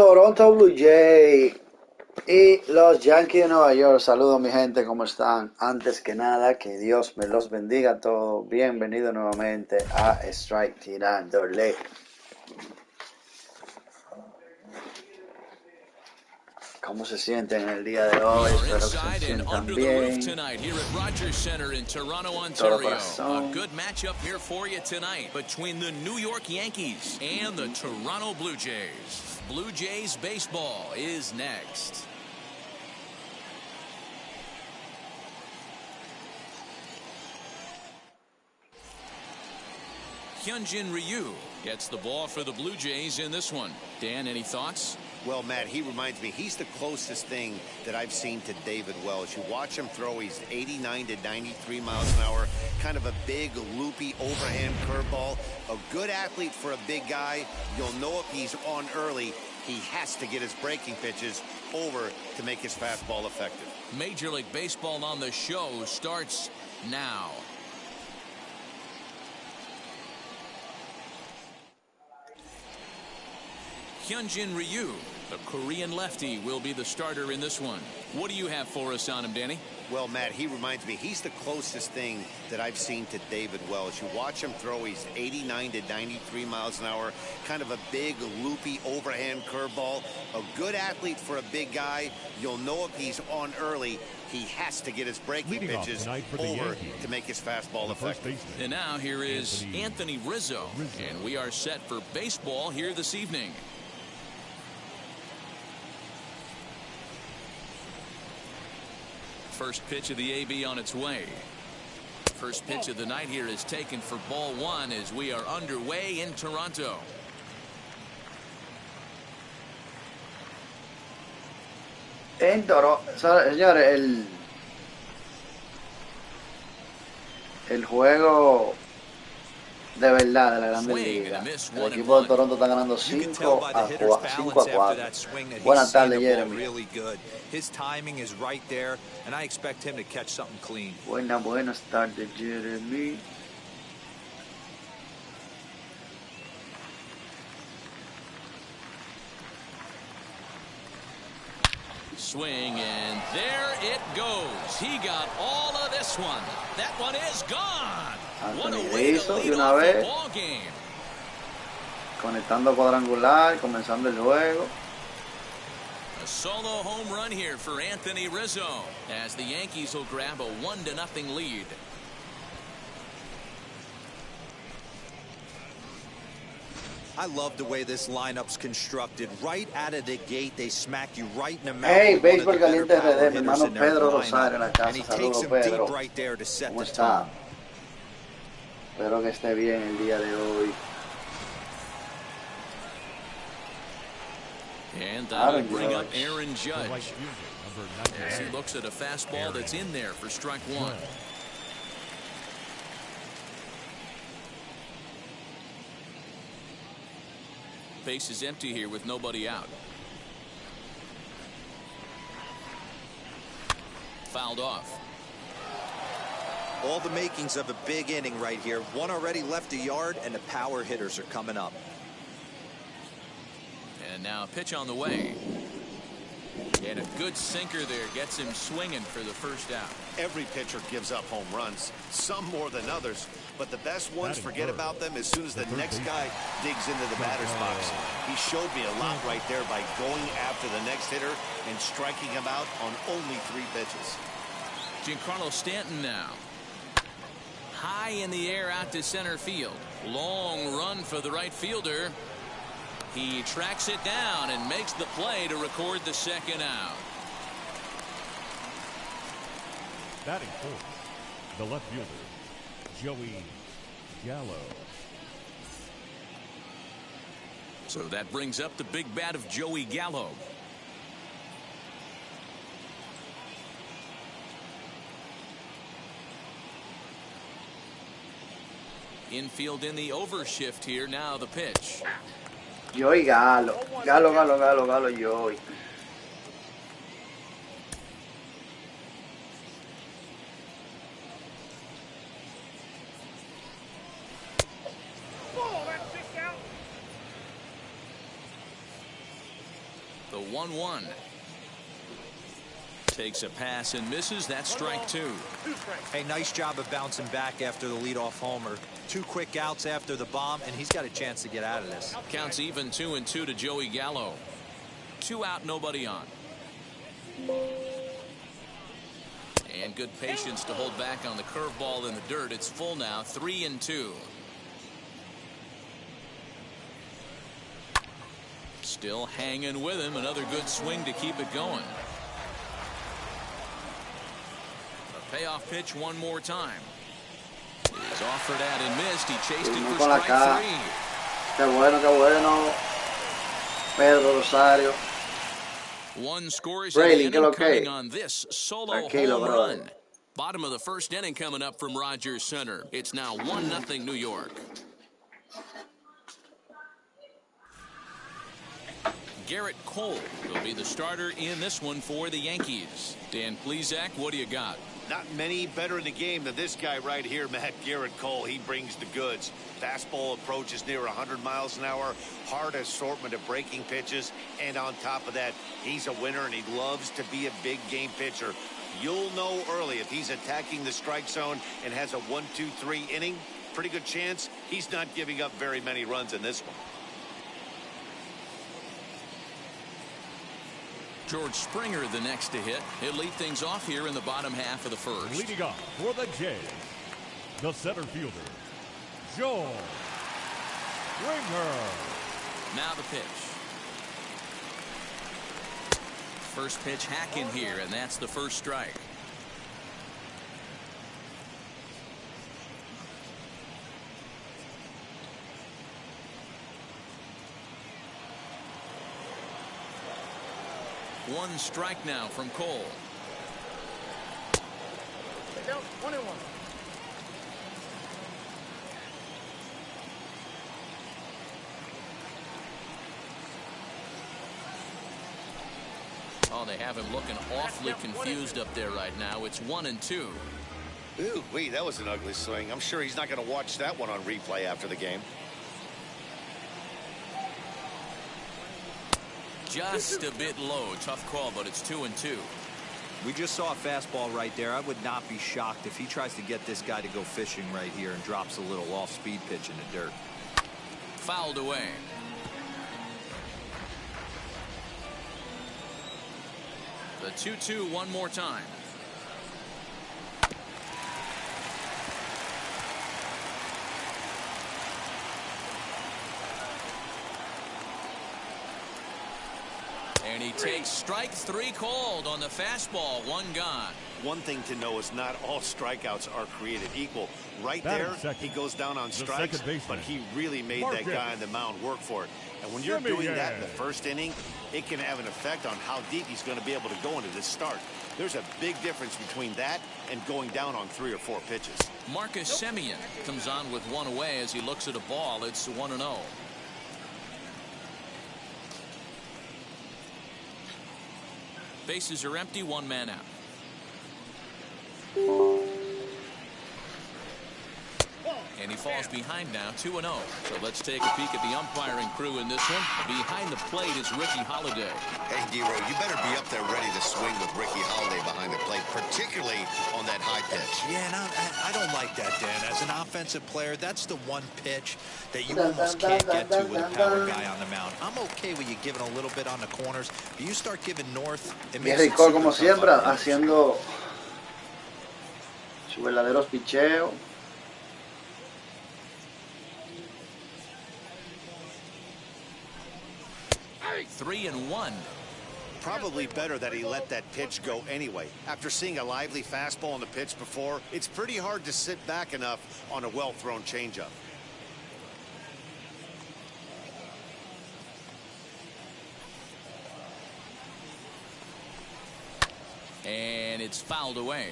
Toronto Blue Jays y los Yankees de Nueva York. Saludos mi gente, ¿cómo están? Antes que nada, que Dios me los bendiga a todos. Bienvenido nuevamente a Strike Tirándole. ¿Cómo se sienten el día de hoy? Espero que se sientan bien. Todo corazón. A good matchup here for you tonight between the New York Yankees and the Toronto Blue Jays. Blue Jays baseball is next. Hyunjin Ryu gets the ball for the Blue Jays in this one. Dan, any thoughts? Well, Matt, he reminds me, he's the closest thing that I've seen to David Wells. You watch him throw, he's 89 to 93 miles an hour, kind of a big, loopy, overhand curveball. A good athlete for a big guy. You'll know if he's on early, he has to get his breaking pitches over to make his fastball effective. Major League Baseball on the show starts now. Hyunjin Ryu, the Korean lefty, will be the starter in this one. What do you have for us on him, Danny? Well, Matt, he reminds me, he's the closest thing that I've seen to David Wells. You watch him throw, he's 89 to 93 miles an hour, kind of a big, loopy, overhand curveball. A good athlete for a big guy. You'll know if he's on early, he has to get his breaking pitches over to make his fastball effective. And now here is Anthony Rizzo, and we are set for baseball here this evening. First pitch of the AB on its way. First pitch of the night here is taken for ball one as we are underway in Toronto. En Toronto, señores, el juego de verdad de la Grande Liga. El equipo de Toronto está ganando 5-4. Buenas tardes, Jeremy. His timing is right there, and I expect him to catch something clean. Buenas tardes, Jeremy. Swing, and there it goes. He got all of this one. That one is gone. What a way to lead off the ball game. Conectando cuadrangular, comenzando el juego. A solo home run here for Anthony Rizzo as the Yankees will grab a 1-0 lead. I love the way this lineup's constructed. Right out of the gate, they smack you right in the mouth. Hey, Béisbol Caliente RD, mi hermano Pedro Rosario en la casa. Saludos, Pedro. ¿Cómo está? Espero que esté bien el día de hoy. And that'll bring up Aaron Judge as he looks at a fastball that's in there for strike one. Base is empty here with nobody out. Fouled off. All the makings of a big inning right here. One already left a yard, and the power hitters are coming up. And now a pitch on the way. And a good sinker there gets him swinging for the first out. Every pitcher gives up home runs, some more than others, but the best ones forget about them as soon as the next guy digs into the batter's box. He showed me a lot right there by going after the next hitter and striking him out on only 3 pitches. Giancromo Stanton now. High in the air out to center field. Long run for the right fielder. He tracks it down and makes the play to record the second out. Batting fourth, the left fielder, Joey Gallo. So that brings up the big bat of Joey Gallo. Infield in the overshift here. Now the pitch. Joey Gallo, Joey. The 1-1. Takes a pass and misses. That's strike 2. Hey, nice job of bouncing back after the leadoff homer. 2 quick outs after the bomb, and he's got a chance to get out of this. Counts even 2-2 to Joey Gallo. 2 out, nobody on. And good patience to hold back on the curveball in the dirt. It's full now, 3-2. Still hanging with him. Another good swing to keep it going. A payoff pitch one more time. He's offered at and missed. He chased it for strike 3. Qué bueno. Pedro Rosario. One scores in the inning coming on this solo home run. Bottom of the first inning coming up from Rogers Center. It's now 1-0 New York. Garrett Cole will be the starter in this one for the Yankees. Dan Plesac, what do you got? Not many better in the game than this guy right here, Matt. Garrett Cole. He brings the goods. Fastball approaches near 100 miles an hour. Hard assortment of breaking pitches. And on top of that, he's a winner, and he loves to be a big game pitcher. You'll know early if he's attacking the strike zone and has a 1-2-3 inning. Pretty good chance he's not giving up very many runs in this one. George Springer the next to hit. He'll lead things off here in the bottom half of the first. Leading off for the Jays, the center fielder, George Springer. Now the pitch. First pitch hacking here, and that's the first strike. One strike now from Cole. 1-1. Oh, they have him looking awfully confused up there right now. It's 1-2. Ooh, wee, that was an ugly swing. I'm sure he's not going to watch that one on replay after the game. Just a bit low. Tough call, but it's 2-2. We just saw a fastball right there. I would not be shocked if he tries to get this guy to go fishing right here and drops a little off-speed pitch in the dirt. Fouled away. The 2-2 one more time. And he takes strike 3 called on the fastball. 1 gone. One thing to know is not all strikeouts are created equal. Right Batting there, second. he goes down on strikes, but he really made that guy on the mound work for it. And when you're doing that in the first inning, it can have an effect on how deep he's going to be able to go into this start. There's a big difference between that and going down on 3 or 4 pitches. Marcus Semien comes on with 1 away as he looks at a ball. It's 1-0. Bases are empty, 1 man out. And he falls behind now, 2-0. So let's take a peek at the umpiring crew in this one. Behind the plate is Ricky Holiday. Hey, D-Row, you better be up there ready to swing with Ricky Holiday behind the plate, particularly on that high pitch. Yeah, and I don't like that, Dan. As an offensive player, that's the one pitch that you almost can't get to with a power guy on the mound. I'm okay with you giving a little bit on the corners. But you start giving north, it makes it Rico, como siempre, haciendo sus verdaderos picheos. 3-1. Probably better that he let that pitch go anyway. After seeing a lively fastball on the pitch before, it's pretty hard to sit back enough on a well-thrown changeup. And it's fouled away.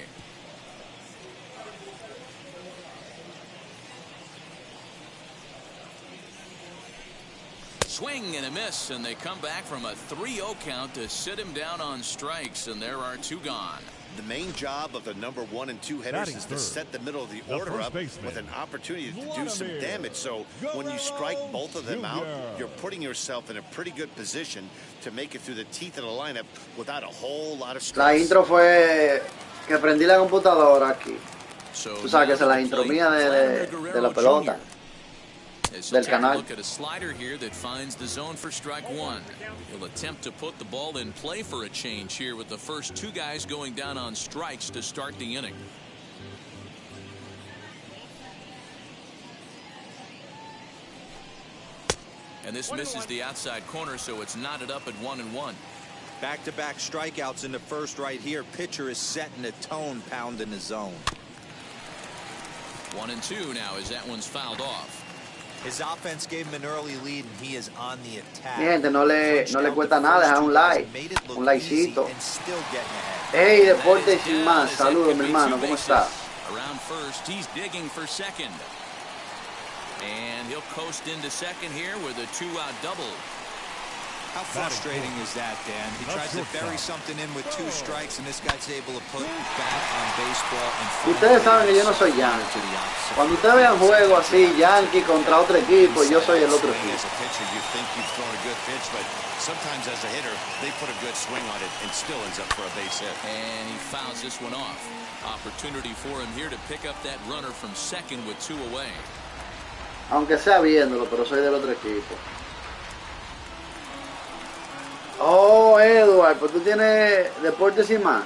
Swing and a miss, and they come back from a 3-0 count to sit him down on strikes, and there are 2 gone. The main job of the number 1 and 2 hitters is to set the middle of the order up with an opportunity to do some damage. So when you strike both of them out, you're putting yourself in a pretty good position to make it through the teeth of the lineup without a whole lot of stress. La intro fue que prendí la computadora aquí. Tú sabes que es la intro mía de la pelota. Del canal. Look at a slider here that finds the zone for strike 1. He'll attempt to put the ball in play for a change here with the first 2 guys going down on strikes to start the inning. And this misses the outside corner, so it's knotted up at 1-1. Back-to-back strikeouts in the first right here. Pitcher is setting the tone, pounding the zone. 1-2 now as that one's fouled off. His offense gave him an early lead, and he is on the attack. Mi gente, no le cuesta nada dejar un like, un likecito. Hey, Deporte Sin Más, saludos mi hermano, ¿cómo está? Around first, he's digging for second. And he'll coast into second here with a 2-out double. How frustrating is that, Dan? He tries to bury something in with 2 strikes, and this guy's able to put bat on baseball. Ustedes saben que yo no soy Yankee. Cuando ustedes vean juego así, Yankee contra otro equipo, yo soy el otro equipo. As a pitcher, you think you've thrown a good pitch, but sometimes as a hitter, they put a good swing on it and still ends up for a base hit. And he fouls this one off. Opportunity for him here to pick up that runner from second with 2 away. Aunque sea viéndolo, pero soy del otro equipo. Oh, Edward, pues tú tienes Deportes Sin Más.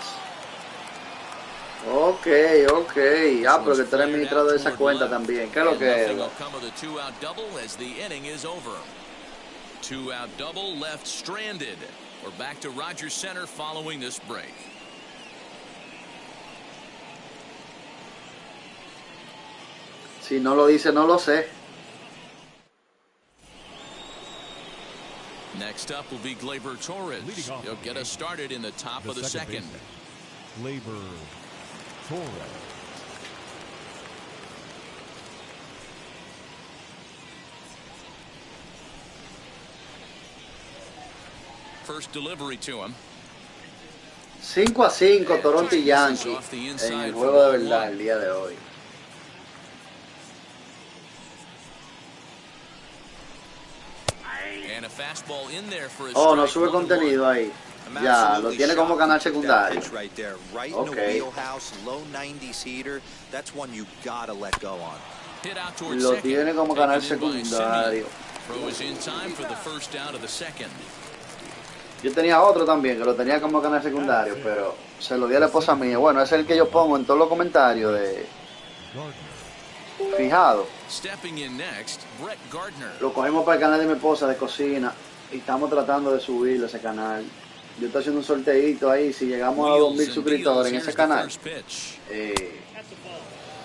Ok. Ah, pero que tú eres administrador de esa cuenta también. ¿Qué es lo que es, Edward? 2-out double left stranded. We're back to Rogers Center following this break. Si no lo dice, no lo sé. Next up will be Gleyber Torres. He'll get us started in the top of the second. Gleyber Torres. First delivery to him. 5-5 Toronto y Yankees en el juego de verdad el día de hoy. Oh, no sube contenido ahí. Ya, lo tiene como canal secundario. Ok. Lo tiene como canal secundario. Yo tenía otro también que lo tenía como canal secundario, pero se lo di a la esposa mía. Bueno, es el que yo pongo en todos los comentarios de fijado. Lo cogimos para el canal de mi esposa de cocina y estamos tratando de subirlo a ese canal. Yo estoy haciendo un sorteito ahí. Si llegamos a 2,000 suscriptores en ese canal,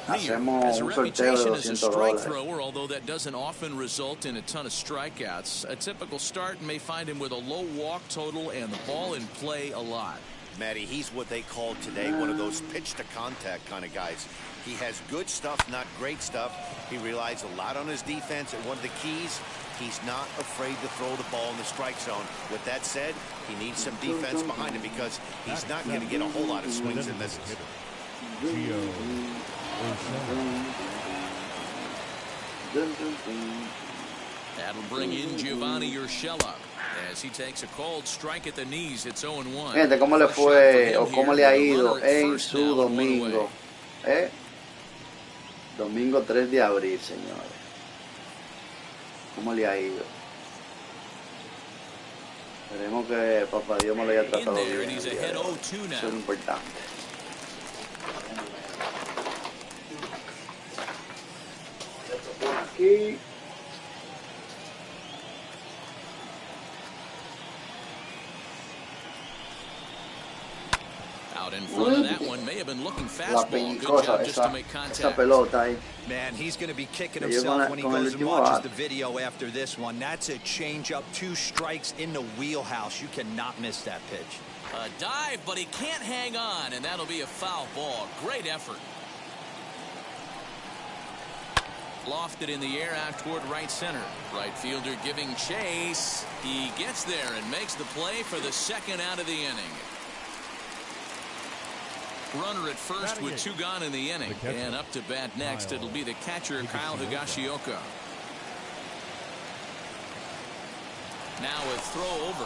hacemos un sorteo de $200. Although that doesn't often result in a ton of strikeouts, a typical start may find him with a low walk total and the ball in play a lot. Matty, he's what they call today one of those pitch to contact kind of guys. He has good stuff, not great stuff. He relies a lot on his defense, and one of the keys, he's not afraid to throw the ball in the strike zone. With that said, he needs some defense behind him because he's not going to get a whole lot of swings and misses. That'll bring in Giovanni Urshela as he takes a cold strike at the knees. It's 0-1. Gente, ¿cómo le fue o cómo le ha ido en su domingo? Domingo 3 de abril, señores. ¿Cómo le ha ido? Esperemos que Papá Dios me lo haya tratado bien. Eso es lo importante. Esto por aquí. Out in front of that one, may have been looking fastball. Good job just to make esa contact. pelota ahí. Man, he's going to be kicking himself when he goes and watches the video after this one. That's a changeup, 2 strikes in the wheelhouse. You cannot miss that pitch. A dive, but he can't hang on, and that'll be a foul ball. Great effort. Lofted in the air out toward right center. Right fielder giving chase. He gets there and makes the play for the second out of the inning. Runner at first with 2 gone in the inning. And up to bat next, it'll be the catcher, Kyle Higashioka. Now a throw over.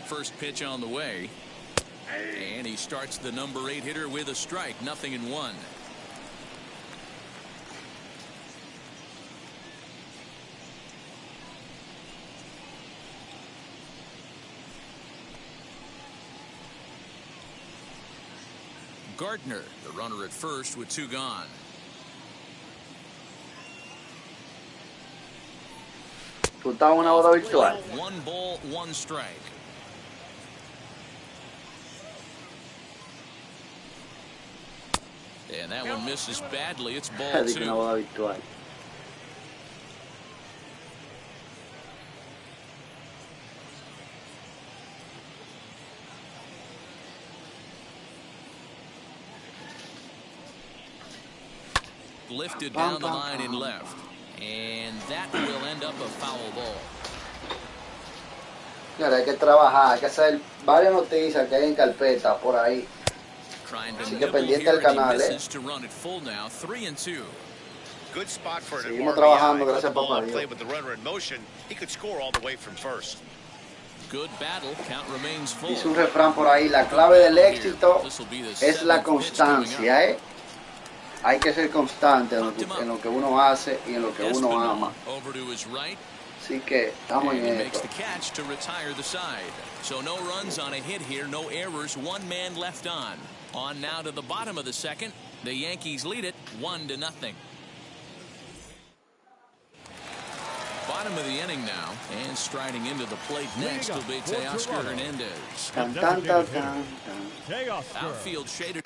First pitch on the way. And he starts the number 8 hitter with a strike. 0-1. Gardner, the runner at first with 2 gone. Una bola virtual. 1 ball, 1 strike. And that one misses badly. It's ball 2. Una bola virtual. Lifted down the line in left. And that will end up a foul ball. Señora, hay que trabajar, hay que hacer varias noticias que hay en carpeta por ahí. Así que pendiente al canal, Good spot for an Seguimos RBI. trabajando, Put gracias the ball papá in Dios. play with the runner in motion. He could score all the way from first. Good battle. Count remains full. Dice un refrán por ahí, la clave del éxito es la constancia, ¿eh? Hay que ser constante en lo que uno hace y en lo que uno ama. Así que estamos en esto. So no runs on a hit here, no errors, 1 man left on. On now to the bottom of the second. The Yankees lead it 1-0. Bottom of the inning now, and striding into the plate next will be Teoscar Hernandez. Tan, tan, tan, tan, tan. Outfield shaded.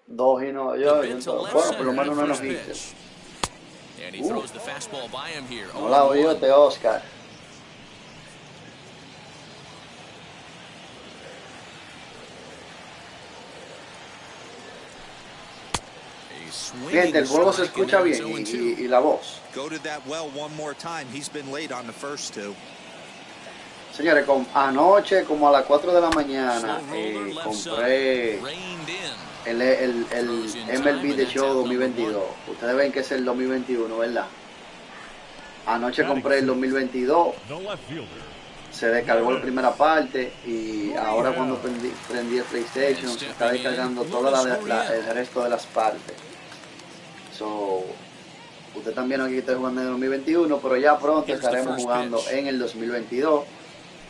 2 y no, yo, bueno, por lo menos no nos viste. And he throws the fastball by him here. No la oí este Oscar. Gente, el juego se escucha bien y la voz. Go to that well one more time. He's been late on the first 2. Señores, anoche como a las 4 de la mañana compré el MLB de Show 2022. Ustedes ven que es el 2021, ¿verdad? Anoche compré el 2022. Se descargó la primera parte y ahora cuando prendí el PlayStation se está descargando todo el resto de las partes. So, usted también aquí está jugando en el 2021, pero ya pronto estaremos jugando en el 2022.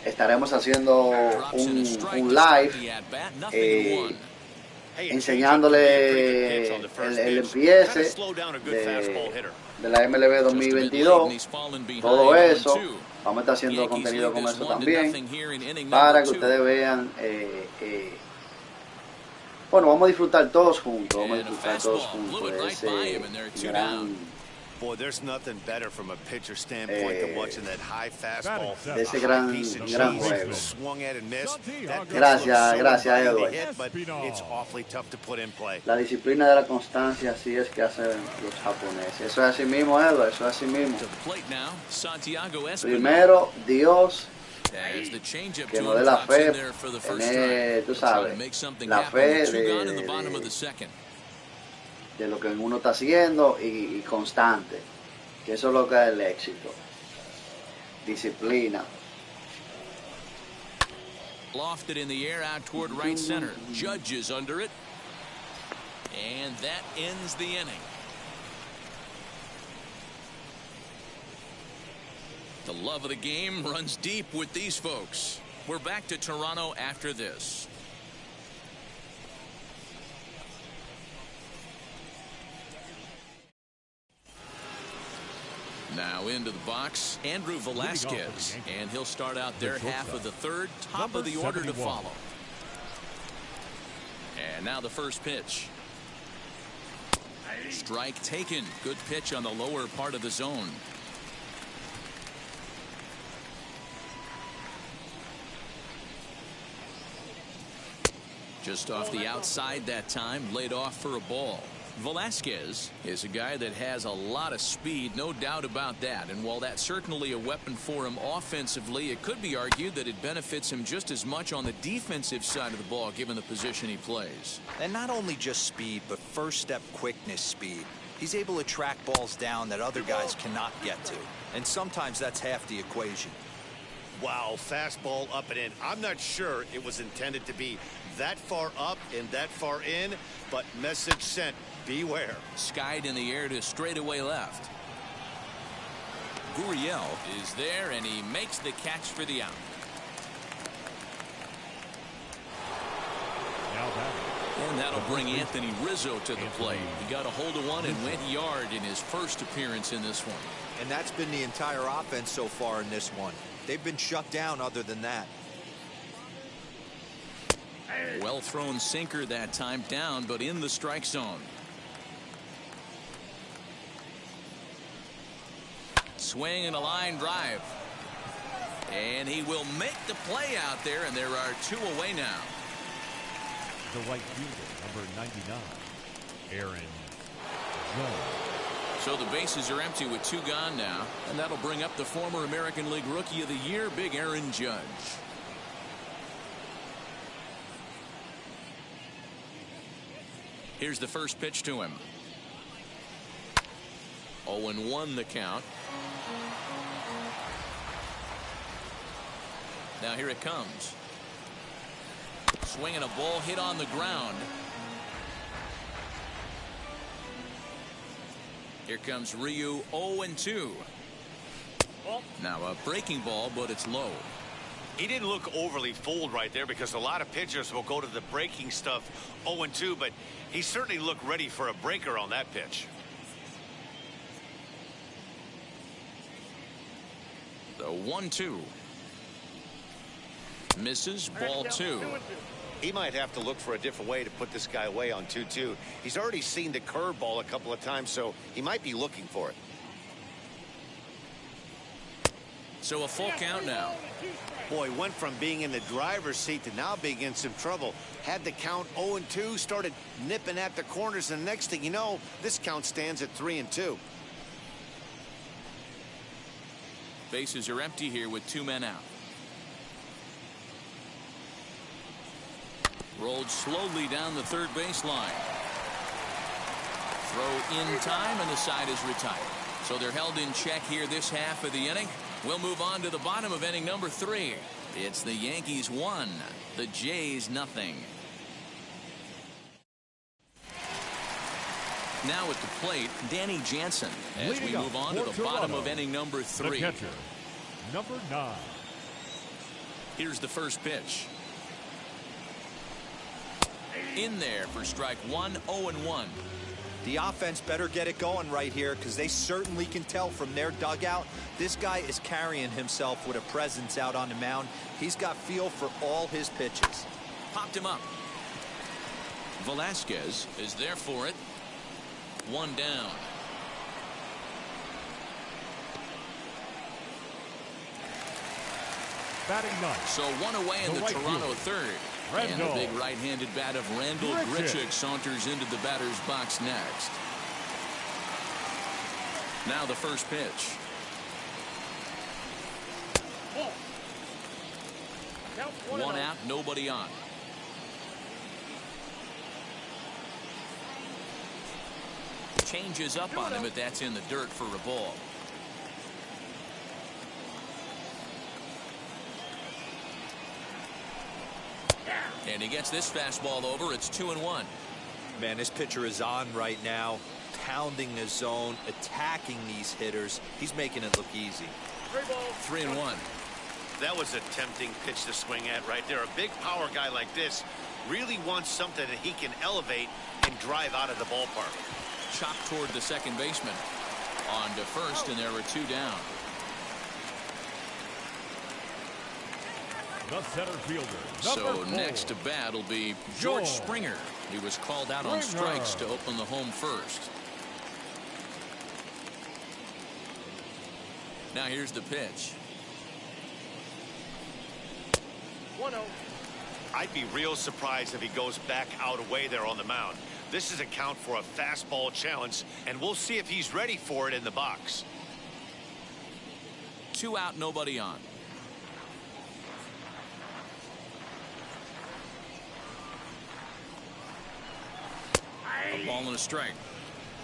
Estaremos haciendo un live enseñándole el empiece de la MLB 2022, todo eso. Vamos a estar haciendo contenido como eso también, para que ustedes vean, bueno, vamos a disfrutar todos juntos, de ese gran... Boy, there's nothing better from a pitcher standpoint than watching that high fastball. De ese gran juego. Swung at and missed. Gracias, Edward. But it's awfully tough to put in play. La disciplina de la constancia, así es que hacen los japoneses. Eso es así mismo, Edward, eso es así mismo. Primero, Dios, que nos dé la fe, tú sabes, la fe de lo que uno está haciendo y constante, que eso es lo que es el éxito. Disciplina. Lofted in the air out toward right center. Judges under it. And that ends the inning. The love of the game runs deep with these folks. We're back to Toronto after this. Now into the box, Andrew Velasquez, and he'll start out their half of the third, top of the order to follow. And now the first pitch. Strike taken. Good pitch on the lower part of the zone. Just off the outside that time, laid off for a ball. Velasquez is a guy that has a lot of speed, no doubt about that. And while that's certainly a weapon for him offensively, it could be argued that it benefits him just as much on the defensive side of the ball, given the position he plays. And not only just speed, but first step quickness speed. He's able to track balls down that other guys cannot get to. And sometimes that's half the equation. Wow, fastball up and in. I'm not sure it was intended to be that far up and that far in, but message sent. Beware. Skied in the air to straightaway left. Gurriel is there, and he makes the catch for the out. Now batting. And that'll bring Anthony Rizzo to the plate. He got a hold of one and went yard in his first appearance in this one. And that's been the entire offense so far in this one. They've been shut down other than that. Well thrown sinker that time, down but in the strike zone. Swing and a line drive. And he will make the play out there, and there are two away now. The right fielder, number 99, Aaron Judge. So the bases are empty with two gone now, and that'll bring up the former American League Rookie of the Year, Big Aaron Judge. Here's the first pitch to him. 0-1 the count. Now here it comes. Swinging a ball hit on the ground. Here comes Ryu, 0-2. Now a breaking ball, but it's low. He didn't look overly fooled right there, because a lot of pitchers will go to the breaking stuff 0-2, but he certainly looked ready for a breaker on that pitch. The 1-2. Misses, ball two. He might have to look for a different way to put this guy away on 2-2. He's already seen the curveball a couple of times, so he might be looking for it. So a full count now. Boy, went from being in the driver's seat to now being in some trouble. Had the count 0-2, started nipping at the corners, and the next thing you know, this count stands at 3-2. Bases are empty here with two men out. Rolled slowly down the third baseline. Throw in time, and the side is retired. So they're held in check here this half of the inning. We'll move on to the bottom of inning number 3. It's the Yankees 1, the Jays nothing. Now at the plate, Danny Jansen, as we move on to the bottom of inning number 3. The catcher, number 9. Here's the first pitch. In there for strike one, 0-1. The offense better get it going right here, because they certainly can tell from their dugout this guy is carrying himself with a presence out on the mound. He's got feel for all his pitches. Popped him up. Velasquez is there for it. One down. Batting ninth. So one away in the right Toronto field. third. And Randall the big right-handed bat of Randall Griffin saunters into the batter's box next. Now the first pitch. One out, nobody on. Changes up on him, but that's in the dirt for a ball. And he gets this fastball over. It's 2-1. Man, this pitcher is on right now, pounding the zone, attacking these hitters. He's making it look easy. 3-1. That was a tempting pitch to swing at right there. A big power guy like this really wants something that he can elevate and drive out of the ballpark. Chopped toward the second baseman. On to first, and there are two down. The center fielder, So number 4. next to bat will be George Springer. He was called out on strikes to open the home first. Now here's the pitch. 1-0. I'd be real surprised if he goes back out away there on the mound. This is a count for a fastball challenge, and we'll see if he's ready for it in the box. 2 out, nobody on. A ball and a strike.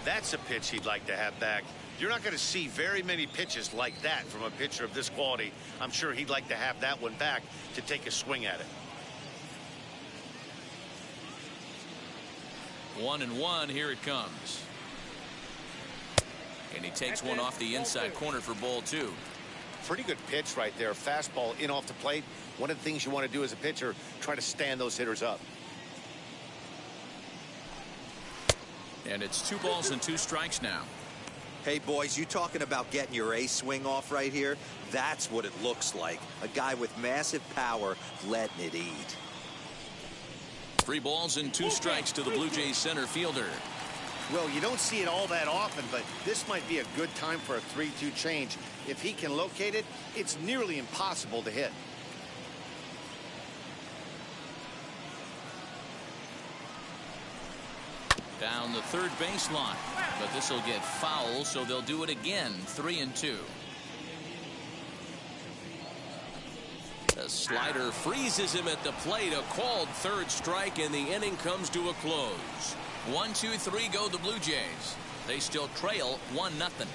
That's a pitch he'd like to have back. You're not going to see very many pitches like that from a pitcher of this quality. I'm sure he'd like to have that one back to take a swing at it. 1-1, here it comes. And he takes one off the inside corner for ball 2. Pretty good pitch right there. Fastball in off the plate. One of the things you want to do as a pitcher, try to stand those hitters up. And it's 2 balls and 2 strikes now. Hey, boys, you talking about getting your ace swing off right here? That's what it looks like. A guy with massive power letting it eat. 3 balls and 2 strikes to the Blue Jays center fielder. Well, you don't see it all that often, but this might be a good time for a 3-2 change. If he can locate it, it's nearly impossible to hit. Down the third baseline, but this will get foul, so they'll do it again. 3-2. The slider freezes him at the plate. A called third strike, and the inning comes to a close. 1-2-3 go the Blue Jays. They still trail 1-0.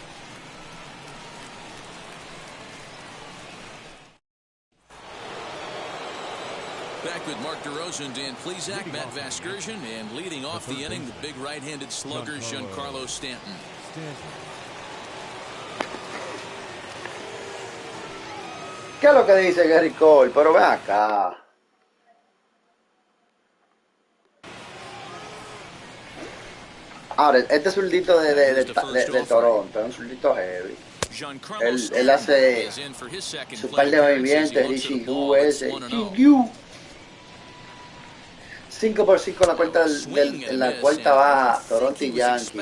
Back with Mark DeRosa, Dan Plesac, Matt Vasgersian, and leading off the inning, the big right-handed slugger, Giancromo Stanton. ¿Qué es lo que dice Gary Cole? Pero ve acá. Ahora, este zurdito de Toronto, es un zurdito heavy. Él hace su par de movimientos, Richie Hu ese. 5-por-5 en la cuarta baja, Toronto y Yankees.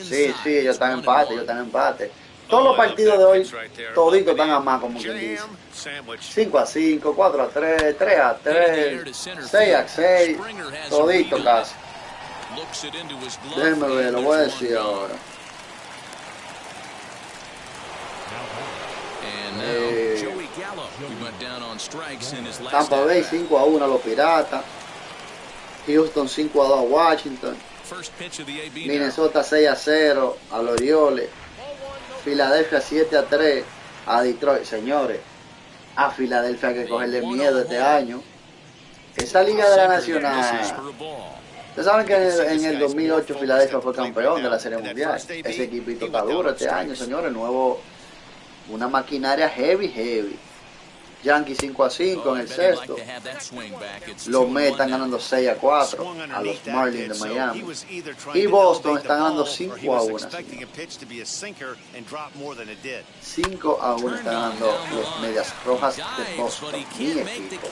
Sí, ellos están en empate, Todos los partidos de hoy, toditos están a más, como quien dice. 5-5, 4-3, 3-3, 6-6, todito casi. Déjenme ver, lo voy a decir ahora. Tampa Bay 5-1 a los Piratas. Houston 5-2 a Washington. Minnesota 6-0 a los Orioles. Filadelfia 7-3 a Detroit. Señores, a Filadelfia hay que cogerle miedo este año. Esa liga de la Nacional. Ustedes saben que en el 2008 Filadelfia fue campeón de la Serie Mundial. Ese equipito está duro este año, señores. Nuevo, una maquinaria heavy. Yankees 5-5 en el sexto. Los Mets están ganando 6-4 a los Marlins de Miami. Y Boston está ganando 5-1. 5-1 están ganando los Medias Rojas de Boston. Mi equipo.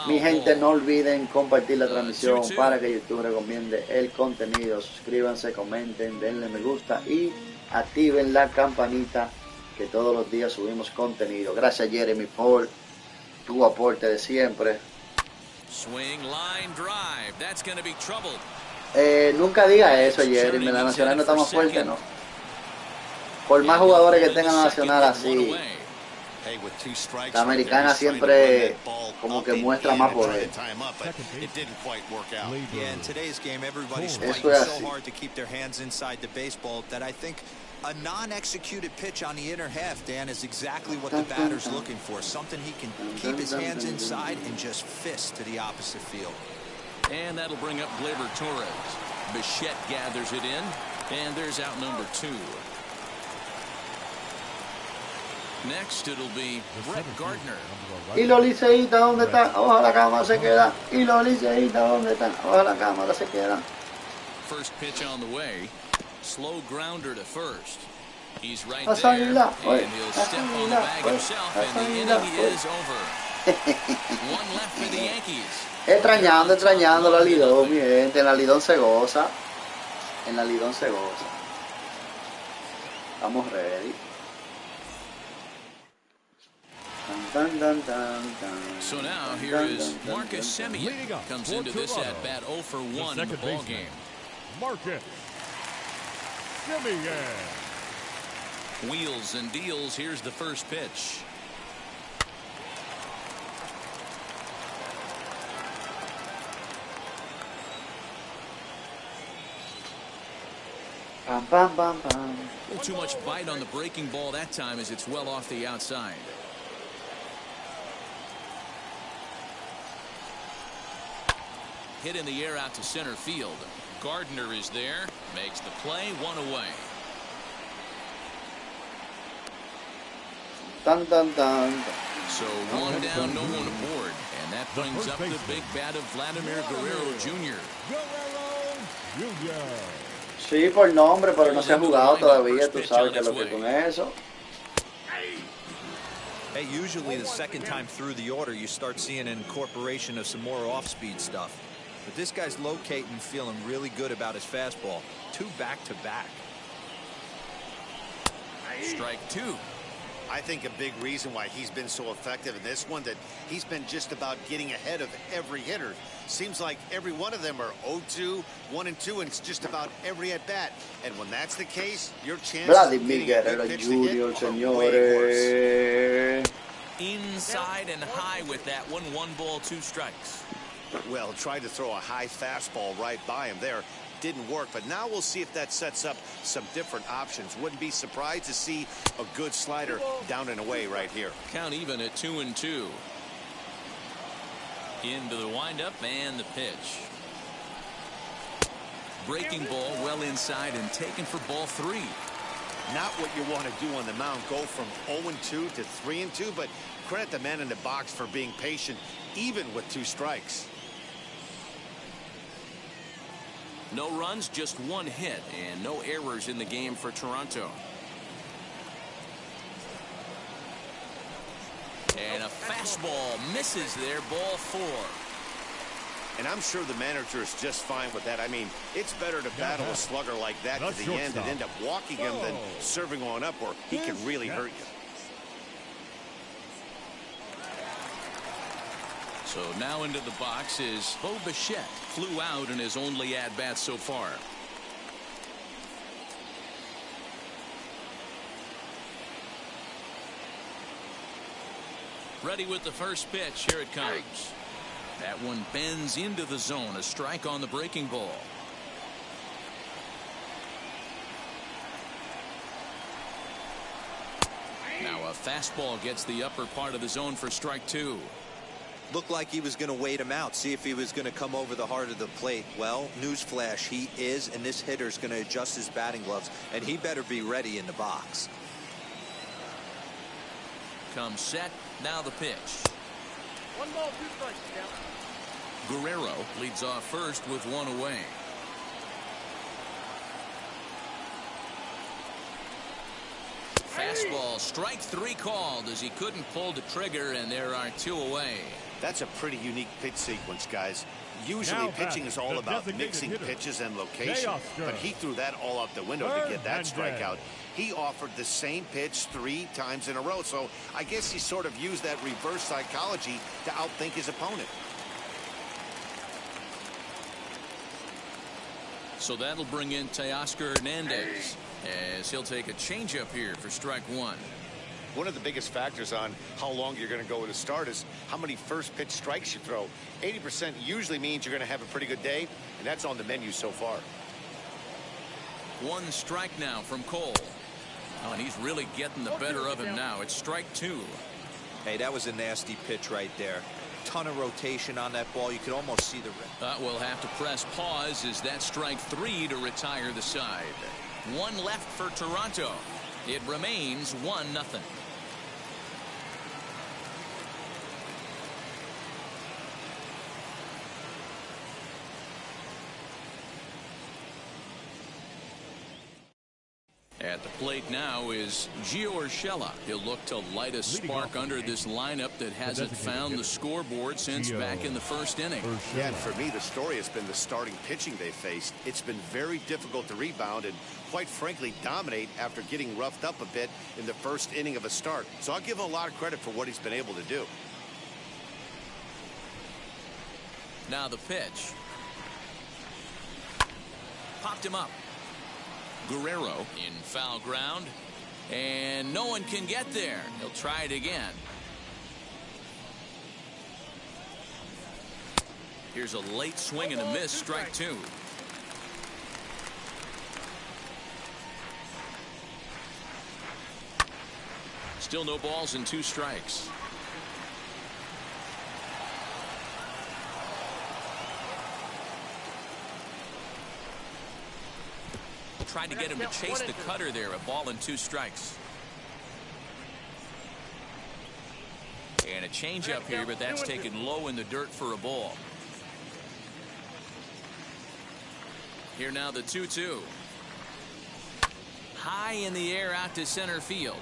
Mi gente, no olviden compartir la transmisión para que YouTube recomiende el contenido. Suscríbanse, comenten, denle me gusta y activen la campanita, que todos los días subimos contenido. Gracias, Jeremy, por tu aporte de siempre. Nunca diga eso, Jeremy. La Nacional no está más fuerte, ¿no? Por más jugadores que tengan la Nacional así, la americana siempre como que muestra más poder. Eso es así. A non-executed pitch on the inner half, Dan, is exactly what the batter's looking for. Something he can keep his hands inside and just fist to the opposite field. And that'll bring up Gleyber Torres. Bichette gathers it in, and there's out number 2. Next, it'll be Brett Gardner. ¿Y los liceístas dónde están? Ojalá la cámara se queda. ¿Y los liceístas dónde están? Ojalá la cámara se queda. First pitch on the way. Slow grounder to first. He's right there, and he'll step on the bag himself, and the inning is over. One left for the Yankees. Extrañando la LIDOM, mi gente. En la LIDOM se goza. Estamos ready. Dun, dun, dun, dun, So now dun, here dun, is dun, dun, Marcus dun, dun. Semien. Leading up Comes for into this Toronto, at-bat 0 for 1 in the second ball baseman, game. Marcus Semien. Wheels and deals. Here's the first pitch. Bam, bam, bam, bam. A little too much bite on the breaking ball that time as it's well off the outside. Hit in the air out to center field. Gardner is there. Makes the play. 1 away. Dun, dun, dun, dun. So 1 down, no one aboard. And that The brings first up the baseman, big bat of Vladimir Guerrero Jr. Guerrero Jr. Sí, por nombre, pero no se ha jugado todavía. Tú sabes que lo que con eso. Hey, usually the second time through the order, you start seeing an incorporation of some more off-speed stuff. But this guy's locating, feeling really good about his fastball. 2 back-to-back. Strike 2. I think a big reason why he's been so effective in this one, that he's been just about getting ahead of every hitter. Seems like every one of them are 0-2, 1-2, and it's just about every at-bat. And when that's the case, your chances of Vladimir getting a Guerrero good pitch to hit Jr., are way worse. señores. Inside and high with that one. 1 ball, 2 strikes. Well, tried to throw a high fastball right by him there. Didn't work, but now we'll see if that sets up some different options. Wouldn't be surprised to see a good slider down and away right here. Count even at 2-2. Into the windup and the pitch. Breaking ball well inside and taken for ball 3. Not what you want to do on the mound. Go from 0-2 to 3-2, but credit the man in the box for being patient, even with 2 strikes. No runs, just 1 hit, and no errors in the game for Toronto. And a fastball misses there, ball 4. And I'm sure the manager is just fine with that. I mean, it's better to battle a slugger like that to the end and end up walking him than serving on up, or he can really hurt you. So now into the box is Bo Bichette. Flew out in his only at-bat so far. Ready with the first pitch. Here it comes. That one bends into the zone. A strike on the breaking ball. Now a fastball gets the upper part of the zone for strike 2. Looked like he was going to wait him out, see if he was going to come over the heart of the plate. Well, newsflash, he is, and this hitter's going to adjust his batting gloves, and he better be ready in the box. Comes set. Now the pitch. 1 ball, 2 strikes. Guerrero leads off first with 1 away. Fastball, strike 3 called as he couldn't pull the trigger, and there are 2 away. That's a pretty unique pitch sequence, guys. Usually Now pitching is all the about designated mixing hitter, pitches and location, Teoscar. but he threw that all out the window to get that Hernandez. strikeout. He offered the same pitch 3 times in a row, so I guess he sort of used that reverse psychology to outthink his opponent. So that'll bring in Teoscar Hernandez as he'll take a changeup here for strike 1. One of the biggest factors on how long you're going to go with a start is how many first pitch strikes you throw. 80% usually means you're going to have a pretty good day, and that's on the menu so far. 1 strike now from Cole. Oh, and he's really getting the better of him now. It's strike 2. Hey, that was a nasty pitch right there. Ton of rotation on that ball. You could almost see the red. We'll have to press pause as that strike 3 to retire the side. 1 left for Toronto. It remains 1-0. At the plate now is Gio Urshela. He'll look to light a spark under this lineup that hasn't found the scoreboard since back in the first inning. Yeah, and for me, the story has been the starting pitching they faced. It's been very difficult to rebound and, quite frankly, dominate after getting roughed up a bit in the first inning of a start. So I'll give him a lot of credit for what he's been able to do. Now the pitch. Popped him up. Guerrero in foul ground, and no one can get there. He'll try it again. Here's a late swing and a miss, strike two. Still no balls and 2 strikes. Tried to get him to chase the cutter there. A ball and 2 strikes. And a changeup here, but that's taken low in the dirt for a ball. Here now the 2-2. High in the air out to center field.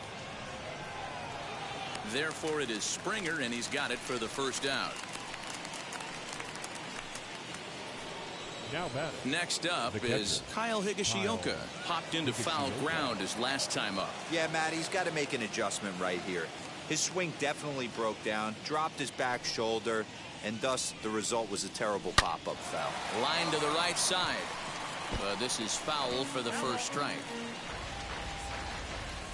Therefore it is Springer, and he's got it for the first out. Next up is Kyle Higashioka. Popped into foul ground his last time up. Yeah, Matt, he's got to make an adjustment right here. His swing definitely broke down, dropped his back shoulder, and thus the result was a terrible pop-up foul. Line to the right side. This is foul for the first strike.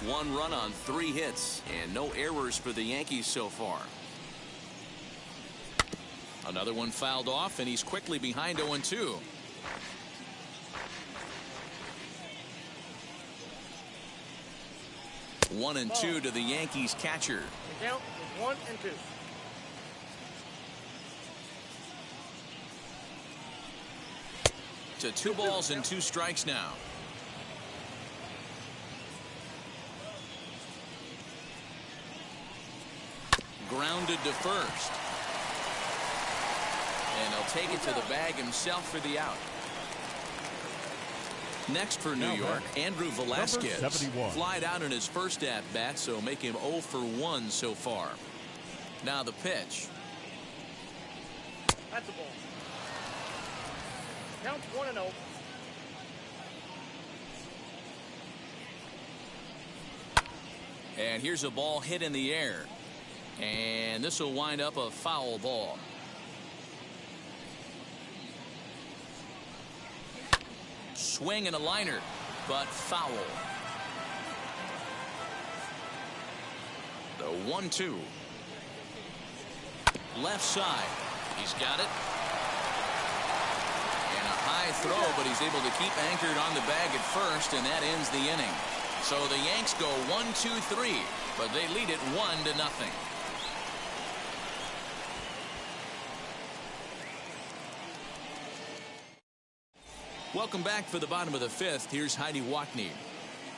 1 run on 3 hits, and no errors for the Yankees so far. Another one fouled off, and he's quickly behind 0-2. One and 2 to the Yankees catcher. The count is 1 and 2. To 2 balls and 2 strikes now. Grounded to first. And he'll take it to the bag himself for the out. Next for New York, Andrew Velazquez flied out in his first at-bat, so make him 0 for 1 so far. Now the pitch. That's a ball. Count's 1-0. And here's a ball hit in the air. And this will wind up a foul ball. Swing and a liner, but foul. The 1-2. Left side. He's got it. And a high throw, but he's able to keep anchored on the bag at first, and that ends the inning. So the Yanks go 1-2-3, but they lead it 1-0. Welcome back for the bottom of the 5th. Here's Heidi Watney.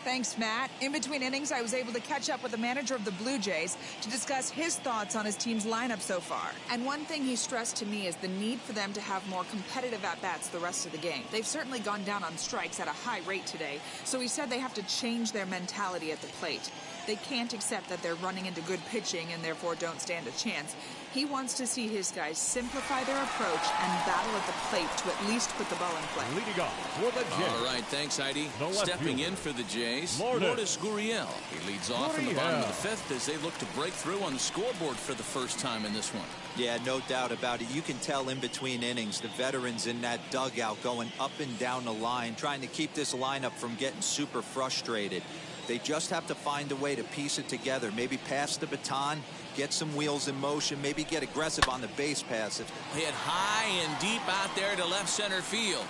Thanks, Matt. In between innings, I was able to catch up with the manager of the Blue Jays to discuss his thoughts on his team's lineup so far. And one thing he stressed to me is the need for them to have more competitive at-bats the rest of the game. They've certainly gone down on strikes at a high rate today, so he said they have to change their mentality at the plate. They can't accept that they're running into good pitching and therefore don't stand a chance. He wants to see his guys simplify their approach and battle at the plate to at least put the ball in play. Leading off for the Jays. All right, thanks, Heidi. Stepping in for the Jays, Lourdes Gurriel. He leads off in the bottom of the 5th as they look to break through on the scoreboard for the first time in this one. Yeah, no doubt about it. You can tell in between innings, the veterans in that dugout going up and down the line, trying to keep this lineup from getting super frustrated. They just have to find a way to piece it together. Maybe pass the baton, get some wheels in motion, maybe get aggressive on the base pass. Hit high and deep out there to left center field.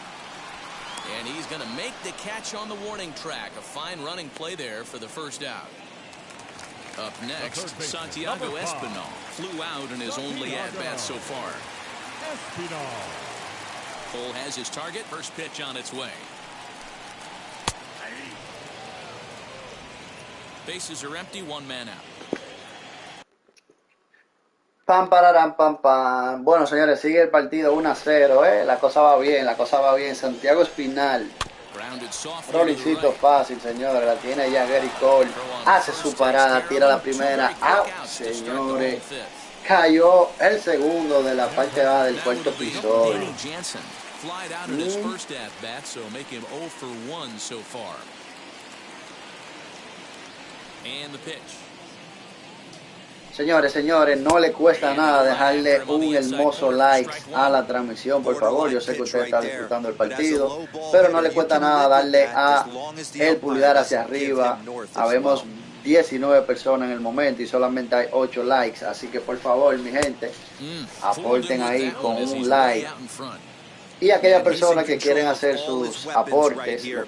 And he's going to make the catch on the warning track. A fine running play there for the first out. Up next, Santiago Espinal flew out in his only at-bat so far. Cole has his target. First pitch on its way. Bases are empty, 1 man out. Pam, pararam, pam, pam. Bueno, señores, sigue el partido 1-0, La cosa va bien, Santiago Espinal Rolicito fácil, señores. La tiene ya Gary Cole. Hace su parada, tira la primera. Out, señores. Cayó el segundo de la parte baja del cuarto episodio. Señores, no le cuesta nada dejarle un hermoso like a la transmisión, por favor. Yo sé que usted está disfrutando el partido, pero no le cuesta nada darle a el pulgar hacia arriba. Habemos 19 personas en el momento y solamente hay 8 likes, así que por favor, mi gente, aporten ahí con un like. Y aquellas personas que quieren hacer sus aportes lo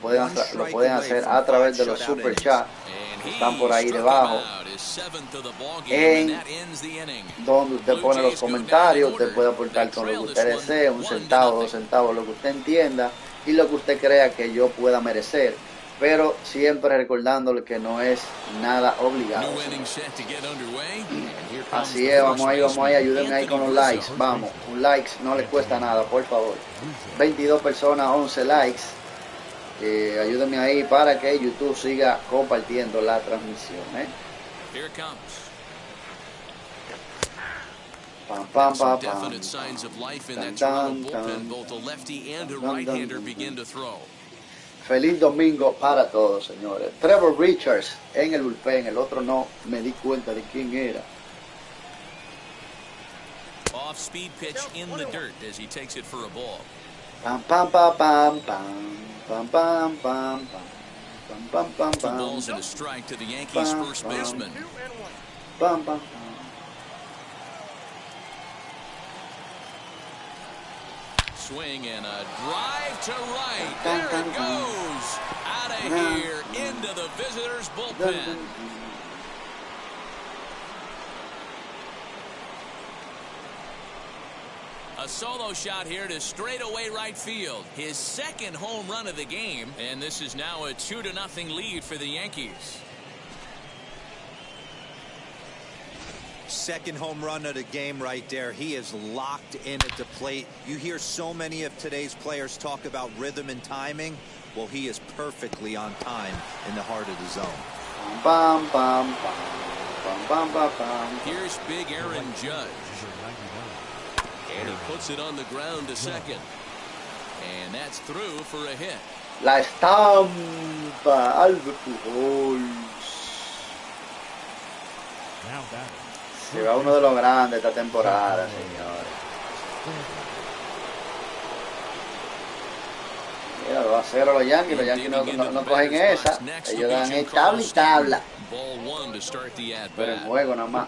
pueden hacer a través de los super chats que están por ahí debajo, en donde usted pone los comentarios. Usted puede aportar con lo que usted desee, 1 centavo, 2 centavos, lo que usted entienda y lo que usted crea que yo pueda merecer, pero siempre recordándole que no es nada obligado. Así es, vamos ahí, ayúdenme ahí con los likes. Vamos, un like no le cuesta nada, por favor. 22 personas, 11 likes. Ayúdenme ahí para que YouTube siga compartiendo la transmisión. Pam, pam, pam, pam. Feliz domingo para todos, señores. Trevor Richards en el bullpen, el otro no me di cuenta de quién era. Off-speed pitch in the dirt as he takes it for a ball. Pam pam pam pam pam pam pam pam pam pam pam. 2 balls and a strike to the Yankees first baseman. Pam pam. Swing and a drive to right. There it goes. Out of here into the visitors' bullpen. A solo shot here to straightaway right field. His second home run of the game, and this is now a 2-0 lead for the Yankees. Second home run of the game right there. He is locked in at the plate. You hear so many of today's players talk about rhythm and timing. Well, he is perfectly on time in the heart of the zone. Bam, bam, bam, bam, bam, bam, bam. Here's big Aaron Judge. And he puts it on the ground to second. And that's through for a hit. La estampa, Albert Pujols. Se va uno de los grandes esta temporada, señores. Mira, 2-0 los Yankees. Los Yankees no cogen esa. Ellos dan tabla y tabla. Pero en juego nada más.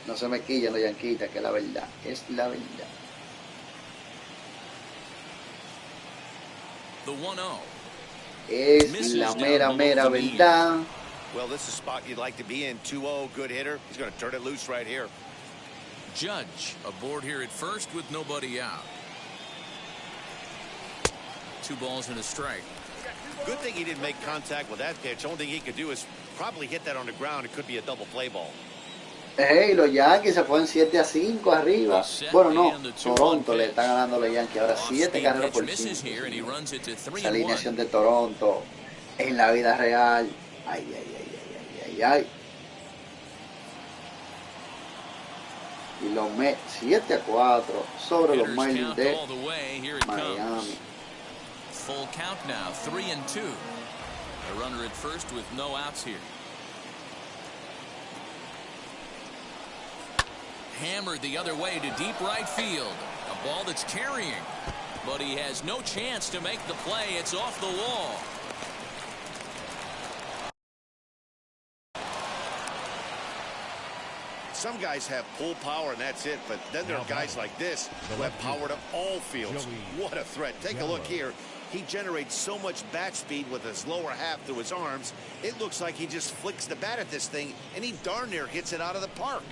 No se me quillen los Yanquitas, que es la verdad. Es la verdad. Es la mera verdad. Well, this is a spot you'd like to be in. 2-0, good hitter. He's going to turn it loose right here. Judge aboard here at first with nobody out. 2 balls and a strike. Good thing he didn't make contact with that pitch. Only thing he could do is probably hit that on the ground. It could be a double play ball. Hey, los Yankees se fueron 7-5 arriba. Bueno, no, Toronto le está ganando a los Yankees ahora 7 carreras por 5. Esa alineación de Toronto en la vida real. Ay. Y los Mets 7-4 sobre los Marlins de Miami. Full count now, 3-2. A runner at first with no outs here. Hammered the other way to deep right field. A ball that's carrying, but he has no chance to make the play. It's off the wall. Some guys have pull power and that's it, but then there are guys like this who have power to all fields. What a threat. Take a look here. He generates so much bat speed with his lower half through his arms. It looks like he just flicks the bat at this thing, and he darn near hits it out of the park.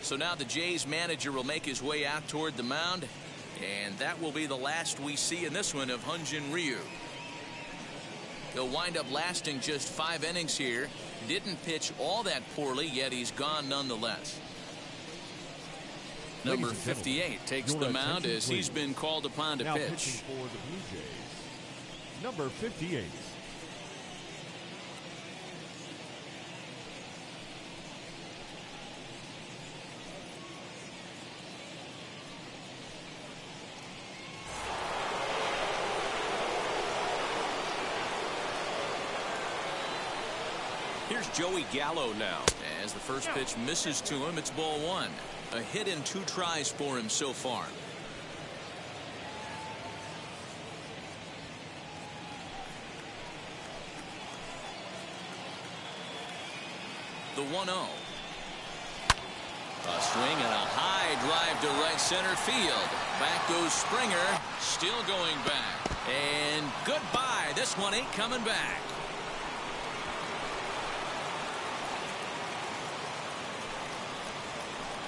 So now the Jays manager will make his way out toward the mound, and that will be the last we see in this one of Hyun-Jin Ryu. He'll wind up lasting just 5 innings here. Didn't pitch all that poorly, yet he's gone nonetheless. Number 58 takes the mound as he's been called upon to now pitch. Pitching for the Blue Jays, number 58. Here's Joey Gallo now. As the first pitch misses to him, it's ball one. A hit in 2 tries for him so far. The 1-0. A swing and a high drive to right center field. Back goes Springer. Still going back. And goodbye. This one ain't coming back.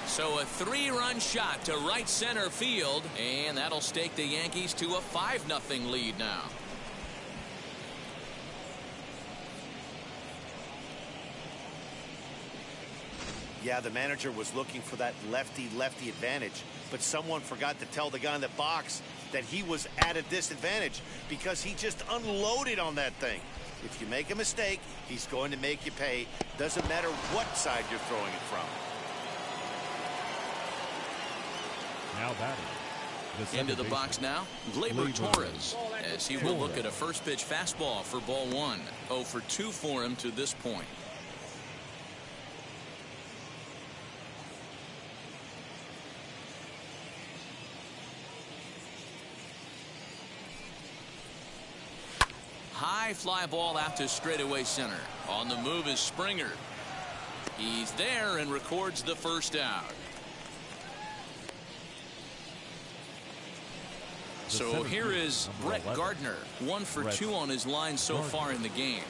So a 3-run shot to right center field, and that'll stake the Yankees to a 5-0 lead now. Yeah, the manager was looking for that lefty-lefty advantage, but someone forgot to tell the guy in the box that he was at a disadvantage because he just unloaded on that thing. If you make a mistake, he's going to make you pay. Doesn't matter what side you're throwing it from. Now batting. Into the box now, Gleyber Torres, as he will look at a first pitch fastball for ball one. 0 for 2 for him to this point. High fly ball out to straightaway center. On the move is Springer. He's there and records the first out. So here is Brett Gardner, 1 for 2 on his line so far in the game.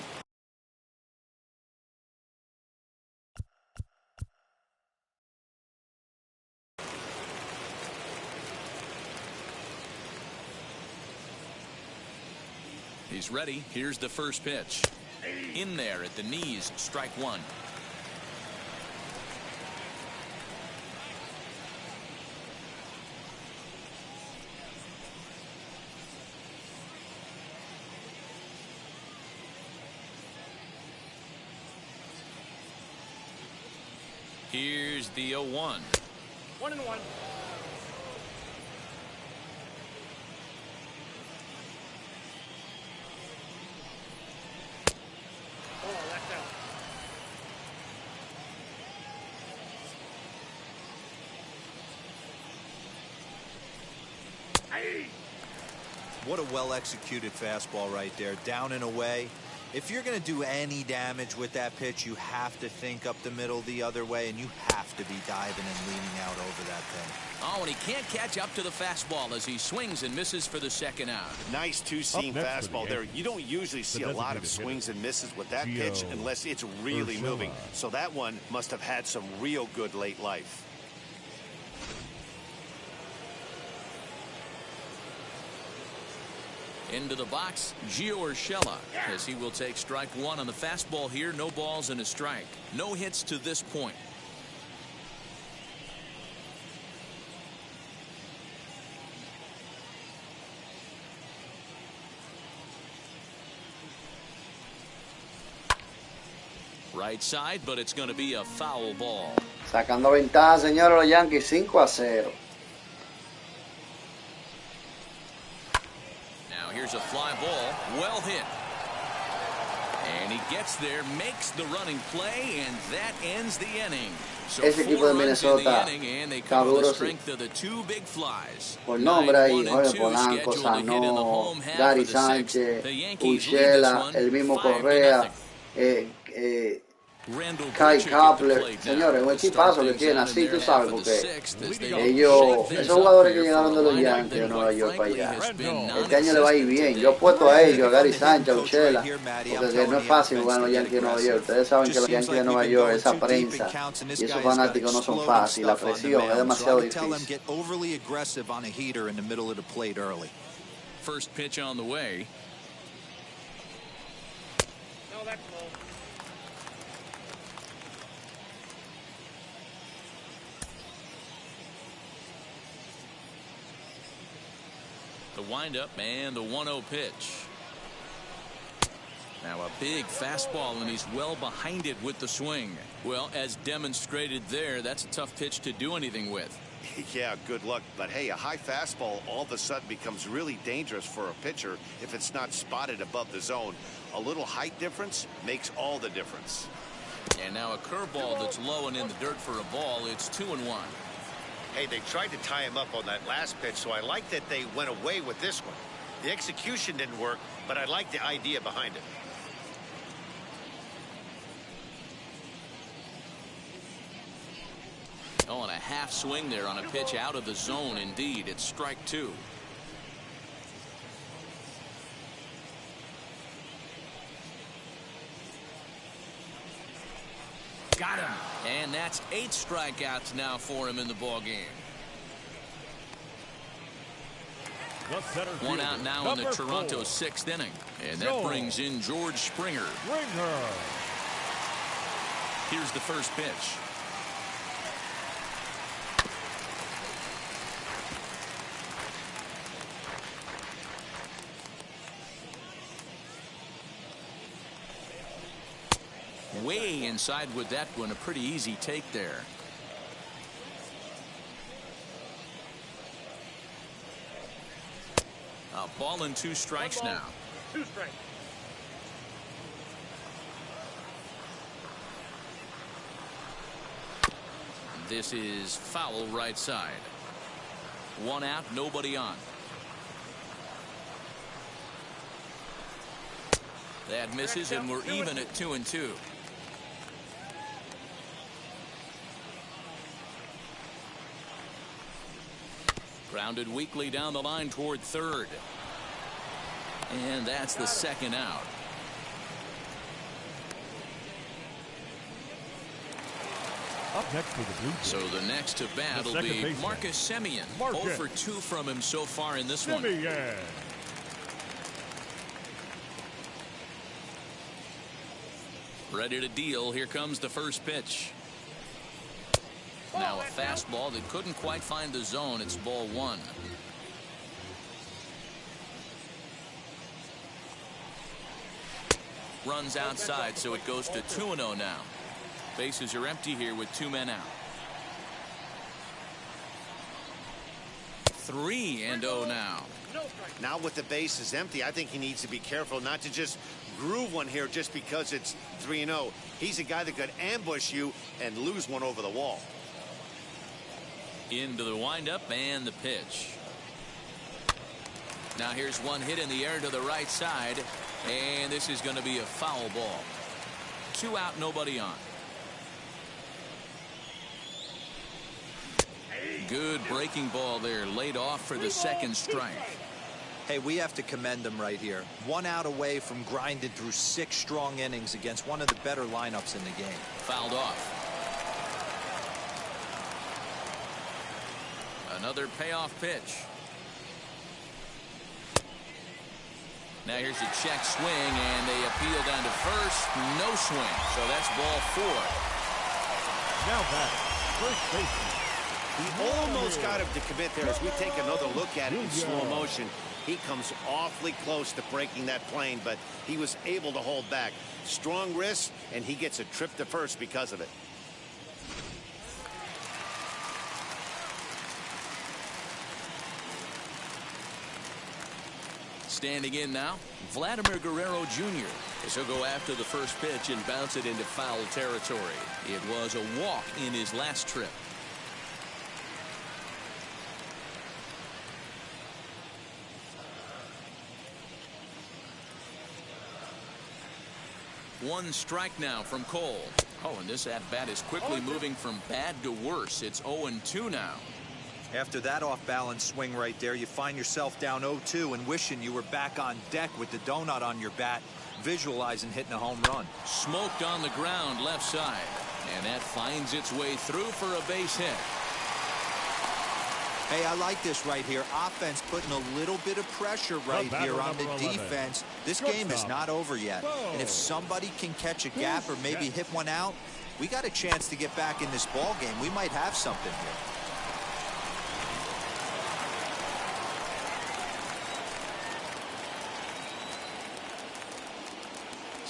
He's ready. Here's the first pitch. In there at the knees, strike one. Here's the 0-1. 1-1. Oh, that's out. What a well-executed fastball right there. Down and away. If you're going to do any damage with that pitch, you have to think up the middle the other way, and you have to be diving and leaning out over that thing. Oh, and he can't catch up to the fastball as he swings and misses for the second out. Nice two-seam fastball there. You don't usually see a lot of swings and misses with that pitch unless it's really moving. So that one must have had some real good late life. Into the box, Gio Urshela, as he will take strike one on the fastball here. No balls and a strike. No hits to this point. Right side, but it's going to be a foul ball. Sacando ventaja, señores, los Yankees 5-0. Here's a fly ball, well hit. And he gets there, makes the running play, and that ends the inning. So Ese equipo de Minnesota está duro, sí. Por nombre ahí, Jorge Polanco, Sanó, Gary Sánchez, Urshela, el mismo Correa, Kai Kapler, señores, un equipazo que tiene así, tú sabes, porque ellos, esos jugadores que llegaron de los Yankees de Nueva York para allá, este año le va a ir bien. Yo he puesto a ellos, a Gary Sánchez, a Urshela, porque no es fácil jugar en los Yankees de Nueva York. Ustedes saben que los Yankees de Nueva York, esa prensa y esos fanáticos no son fáciles, la presión es demasiado difícil. First pitch on the way. No, that's low. the windup and the 1-0 pitch. Now a big fastball, and he's well behind it with the swing. Well, as demonstrated there, that's a tough pitch to do anything with. Yeah, good luck. But hey, a high fastball all of a sudden becomes really dangerous for a pitcher if it's not spotted above the zone. A little height difference makes all the difference. And now a curveball that's low and in the dirt for a ball. It's 2-1. Hey, they tried to tie him up on that last pitch, so I like that they went away with this one. The execution didn't work, but I like the idea behind it. Oh, and a half swing there on a pitch out of the zone. Indeed, it's strike 2. Got him. And that's 8 strikeouts now for him in the ball game. One out now in the Toronto 6th inning. And that brings in George Springer. Here's the first pitch. Way inside with that one. A pretty easy take there. A ball and 2 strikes now. 2 strikes. This is foul right side. 1 out, nobody on. That misses, and we're even at 2-2. Grounded weakly down the line toward third. And that's the 2nd out. Up next for the Blue Jays. So the next to bat will be baseman, Marcus Semien. Marcus 0 for 2 from him so far in this one. Semien. Ready to deal. Here comes the first pitch. Now a fastball that couldn't quite find the zone. It's ball 1. Runs outside, so it goes to 2-0 now. Bases are empty here with 2 men out. 3-0 now. Now with the bases empty, I think he needs to be careful not to just groove one here just because it's 3-0. He's a guy that could ambush you and lose one over the wall. Into the windup and the pitch. Now here's one hit in the air to the right side, and this is going to be a foul ball. 2 out, nobody on. Good breaking ball there, laid off for the 2nd strike. Hey, we have to commend them right here. 1 out away from grinding through 6 strong innings against one of the better lineups in the game. Fouled off. Another payoff pitch. Now here's a check swing, and they appeal down to first. No swing, so that's ball 4. Now back, first baseman. He almost got him to commit there. As we take another look at it in slow motion, he comes awfully close to breaking that plane, but he was able to hold back. Strong wrist, and he gets a trip to first because of it. Standing in now, Vladimir Guerrero Jr. as he'll go after the first pitch and bounce it into foul territory. It was a walk in his last trip. One strike now from Cole. Oh, and this at-bat is quickly moving from bad to worse. It's 0-2 now. After that off-balance swing right there, you find yourself down 0-2 and wishing you were back on deck with the donut on your bat, visualizing hitting a home run. Smoked on the ground left side, and that finds its way through for a base hit. Hey, I like this right here. Offense putting a little bit of pressure right here on the defense. This game is not over yet. And if somebody can catch a gap or maybe hit one out, we got a chance to get back in this ball game. We might have something here.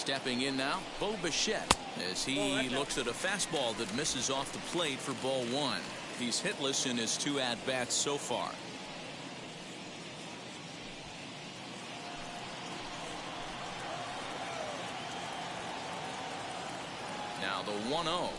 Stepping in now, Bo Bichette, as he looks at a fastball that misses off the plate for ball one. He's hitless in his 2 at-bats so far. Now the 1-0.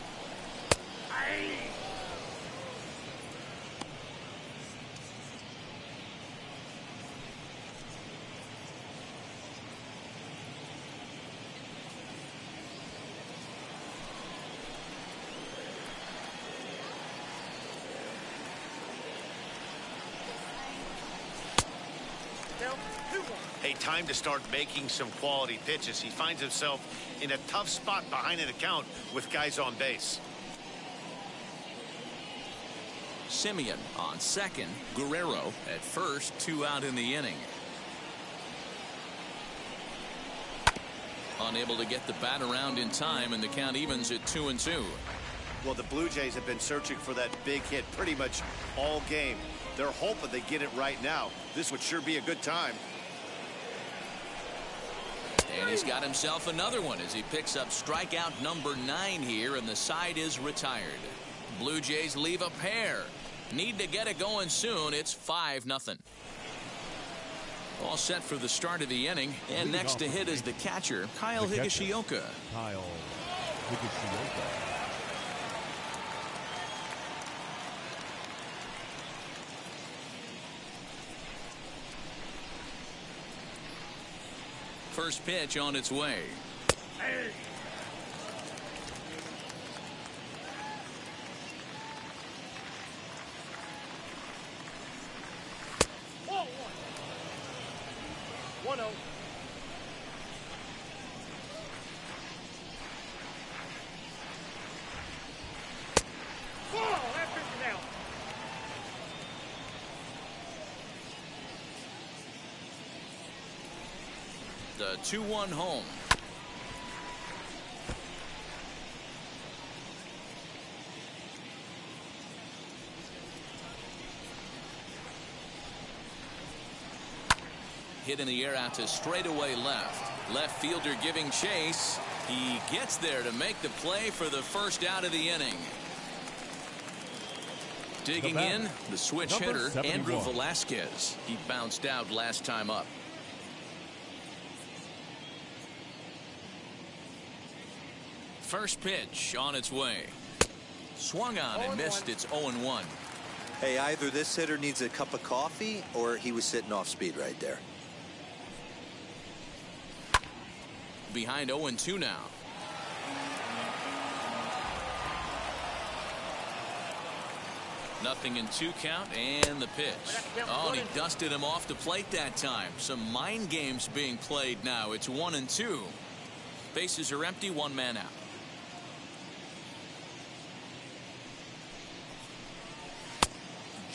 Hey, time to start making some quality pitches. He finds himself in a tough spot behind an account with guys on base. Simeon on second, Guerrero at first, 2 out in the inning. Unable to get the bat around in time, and the count evens at 2-2. Well, the Blue Jays have been searching for that big hit pretty much all game. They're hoping they get it right now. This would sure be a good time. And he's got himself another one as he picks up strikeout number 9 here, and the side is retired. Blue Jays leave a pair. Need to get it going soon. It's 5-0. All set for the start of the inning, and next to hit is the catcher, Kyle Higashioka. Kyle Higashioka. First pitch on its way. Hey. Ball 1. 1-0. Ball. That pitch is out. The 2-1 home. Hit in the air out to straightaway left. Left fielder giving chase. He gets there to make the play for the first out of the inning. Digging in, the switch hitter, Andrew Velasquez. He bounced out last time up. First pitch on its way. Swung on and missed. It's 0-1. Hey, either this hitter needs a cup of coffee or he was sitting off speed right there. Behind 0-2 now. Nothing in 2 count, and the pitch. Oh, and he dusted him off the plate that time. Some mind games being played now. It's 1-2. Bases are empty, 1 man out.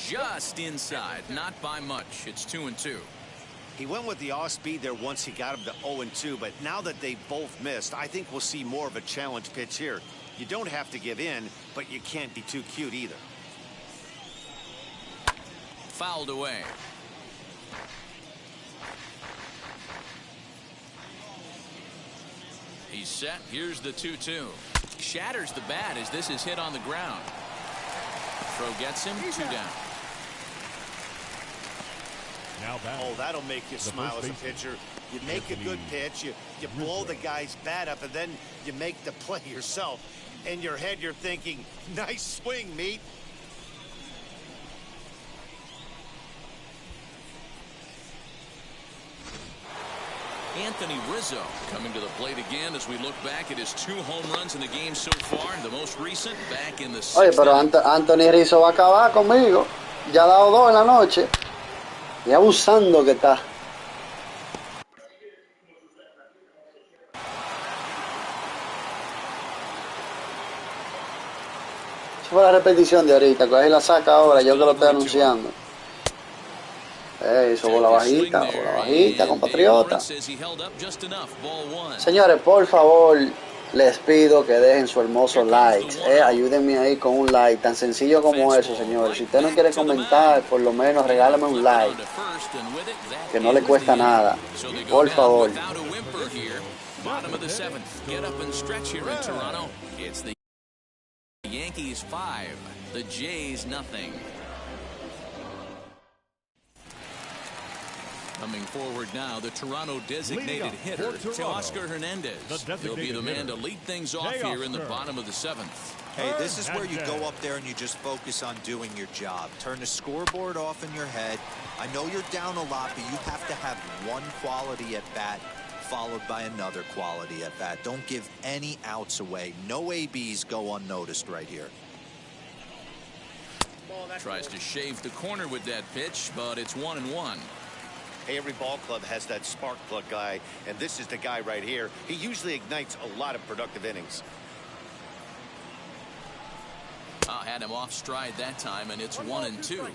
Just inside, not by much. It's 2-2. He went with the off speed there once he got him to 0-2, but now that they both missed, I think we'll see more of a challenge pitch here. You don't have to give in, but you can't be too cute either. Fouled away. He's set. Here's the 2-2. Shatters the bat as this is hit on the ground. Throw gets him. 2 down. Now back. Oh, that'll make you smile as a pitcher. You make a good pitch, you blow the guy's bat up, and then you make the play yourself. In your head, you're thinking, nice swing, meat. Anthony Rizzo coming to the plate again as we look back at his 2 home runs in the game so far. The most recent back in the 6th. Oye, pero Anthony Rizzo va a acabar conmigo. Ya ha dado 2 en la noche. Y abusando que está. Esa fue la repetición de ahorita. Que ahí la saca ahora. Yo que lo estoy anunciando. Eso, bola bajita, compatriota. Señores, por favor, les pido que dejen su hermoso like. Ayúdenme ahí con un like, tan sencillo como eso, señores. Si usted no quiere comentar, por lo menos regálame un like, que no le cuesta nada. Por favor. Bottom of the 7th. Get up and stretch here in Toronto. It's the Yankees 5, the Jays nothing. Coming forward now, the Toronto designated hitter, Teoscar Hernandez. He'll be the man to lead things off here in the bottom of the 7th. Hey, this is where you go up there and you just focus on doing your job. Turn the scoreboard off in your head. I know you're down a lot, but you have to have one quality at bat followed by another quality at bat. Don't give any outs away. No ABs go unnoticed right here. Tries to shave the corner with that pitch, but it's 1-1. Hey, every ball club has that spark plug guy, and this is the guy right here. He usually ignites a lot of productive innings. Had him off stride that time, and it's 1-2.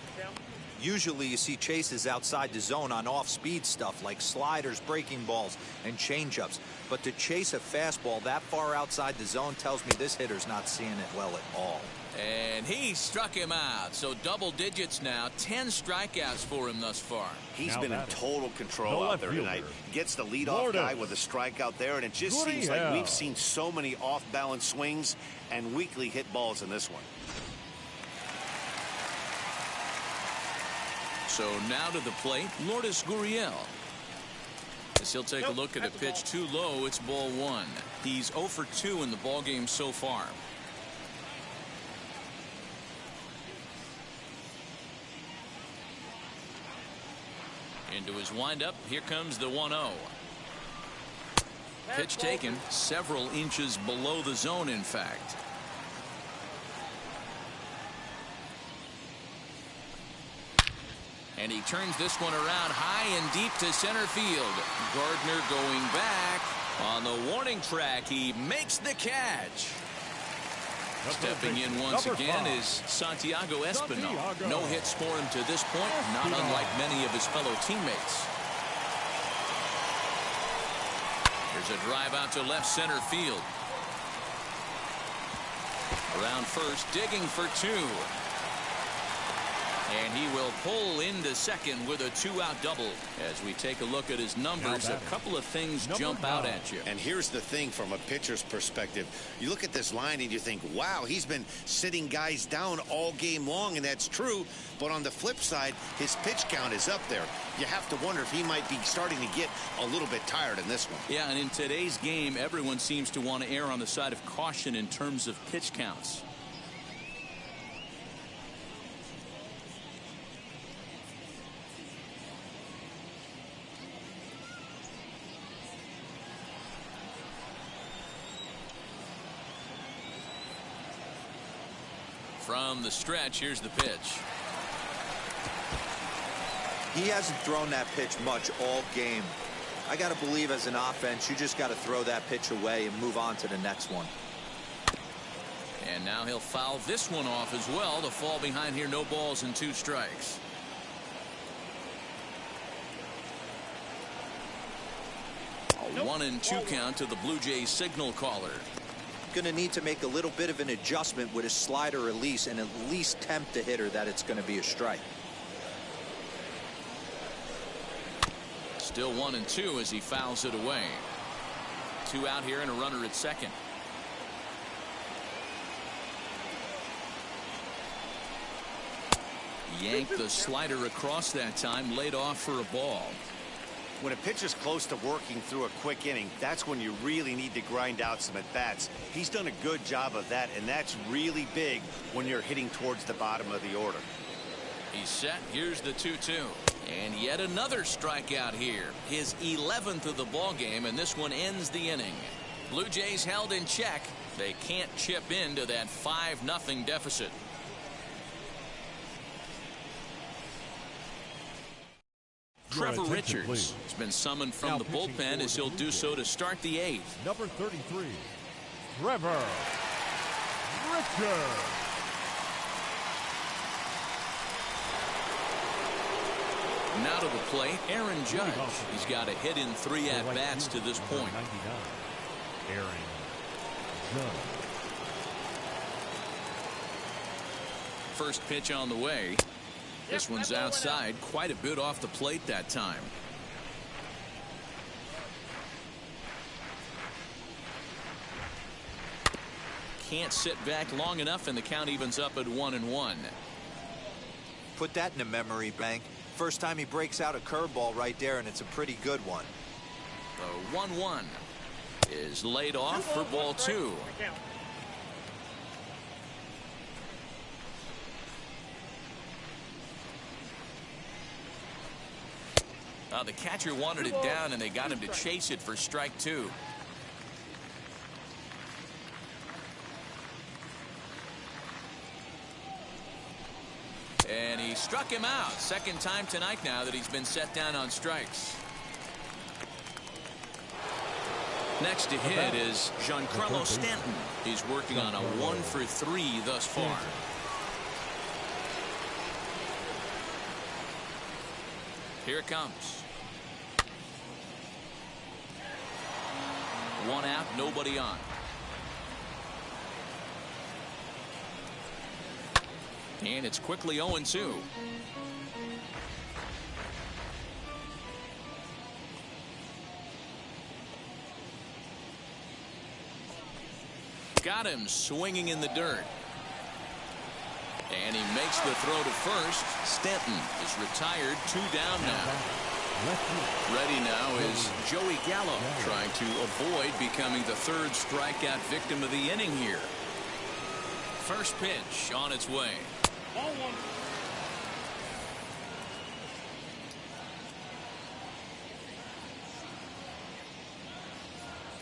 Usually you see chases outside the zone on off-speed stuff like sliders, breaking balls, and changeups. But to chase a fastball that far outside the zone tells me this hitter's not seeing it well at all. And he struck him out. So double digits now. 10 strikeouts for him thus far. He's been in total control out there tonight. Gets the leadoff guy with a strikeout there, and it just seems like we've seen so many off-balance swings and weakly hit balls in this one. So now to the plate, Lourdes Gurriel. As he'll take a look at a pitch too low, it's ball 1. He's 0 for 2 in the ballgame so far. Into his windup, here comes the 1-0. Pitch taken several inches below the zone, in fact. And he turns this one around high and deep to center field. Gardner going back on the warning track. He makes the catch. Stepping in once again is Santiago Espinal. No hits for him to this point, not unlike many of his fellow teammates. There's a drive out to left center field. Around first, digging for 2. And he will pull into second with a 2-out double. As we take a look at his numbers, a couple of things jump out at you. And here's the thing from a pitcher's perspective. You look at this line and you think, wow, he's been sitting guys down all game long, and that's true. But on the flip side, his pitch count is up there. You have to wonder if he might be starting to get a little bit tired in this one. Yeah, and in today's game, everyone seems to want to err on the side of caution in terms of pitch counts. From the stretch, here's the pitch. He hasn't thrown that pitch much all game. I got to believe as an offense, you just got to throw that pitch away and move on to the next one. And now he'll foul this one off as well. The fall behind here, no balls and 2 strikes. A 1-2 count to the Blue Jays signal caller. Going to need to make a little bit of an adjustment with his slider release and at least tempt the hitter that it's going to be a strike. Still 1-2 as he fouls it away. 2 out here and a runner at second. Yanked the slider across that time, laid off for a ball. When a pitcher's close to working through a quick inning, that's when you really need to grind out some at-bats. He's done a good job of that, and that's really big when you're hitting towards the bottom of the order. He's set. Here's the 2-2. And yet another strikeout here. His 11th of the ball game, and this one ends the inning. Blue Jays held in check. They can't chip into that 5-0 deficit. Trevor Richards has been summoned from the bullpen as he'll do so to start the 8th. Number 33, Trevor Richards. Now to the plate, Aaron Judge. He's got a hit in 3 at-bats to this point. Aaron Judge. First pitch on the way. This one's outside, quite a bit off the plate that time. can't sit back long enough, and the count evens up at 1-1. Put that in a memory bank. First time he breaks out a curveball right there, and it's a pretty good one. The 1-1 is laid off for ball 2. The catcher wanted it down, and they got him to chase it for strike 2. And he struck him out. Second time tonight now that he's been set down on strikes. Next to hit is Giancromo Stanton. He's working on a 1-for-3 thus far. Here it comes. One out, nobody on. And it's quickly 0-2. Got him swinging in the dirt. And he makes the throw to first. Stanton is retired. 2 down now. Ready now is Joey Gallo, trying to avoid becoming the 3rd strikeout victim of the inning here. First pitch on its way. Ball 1.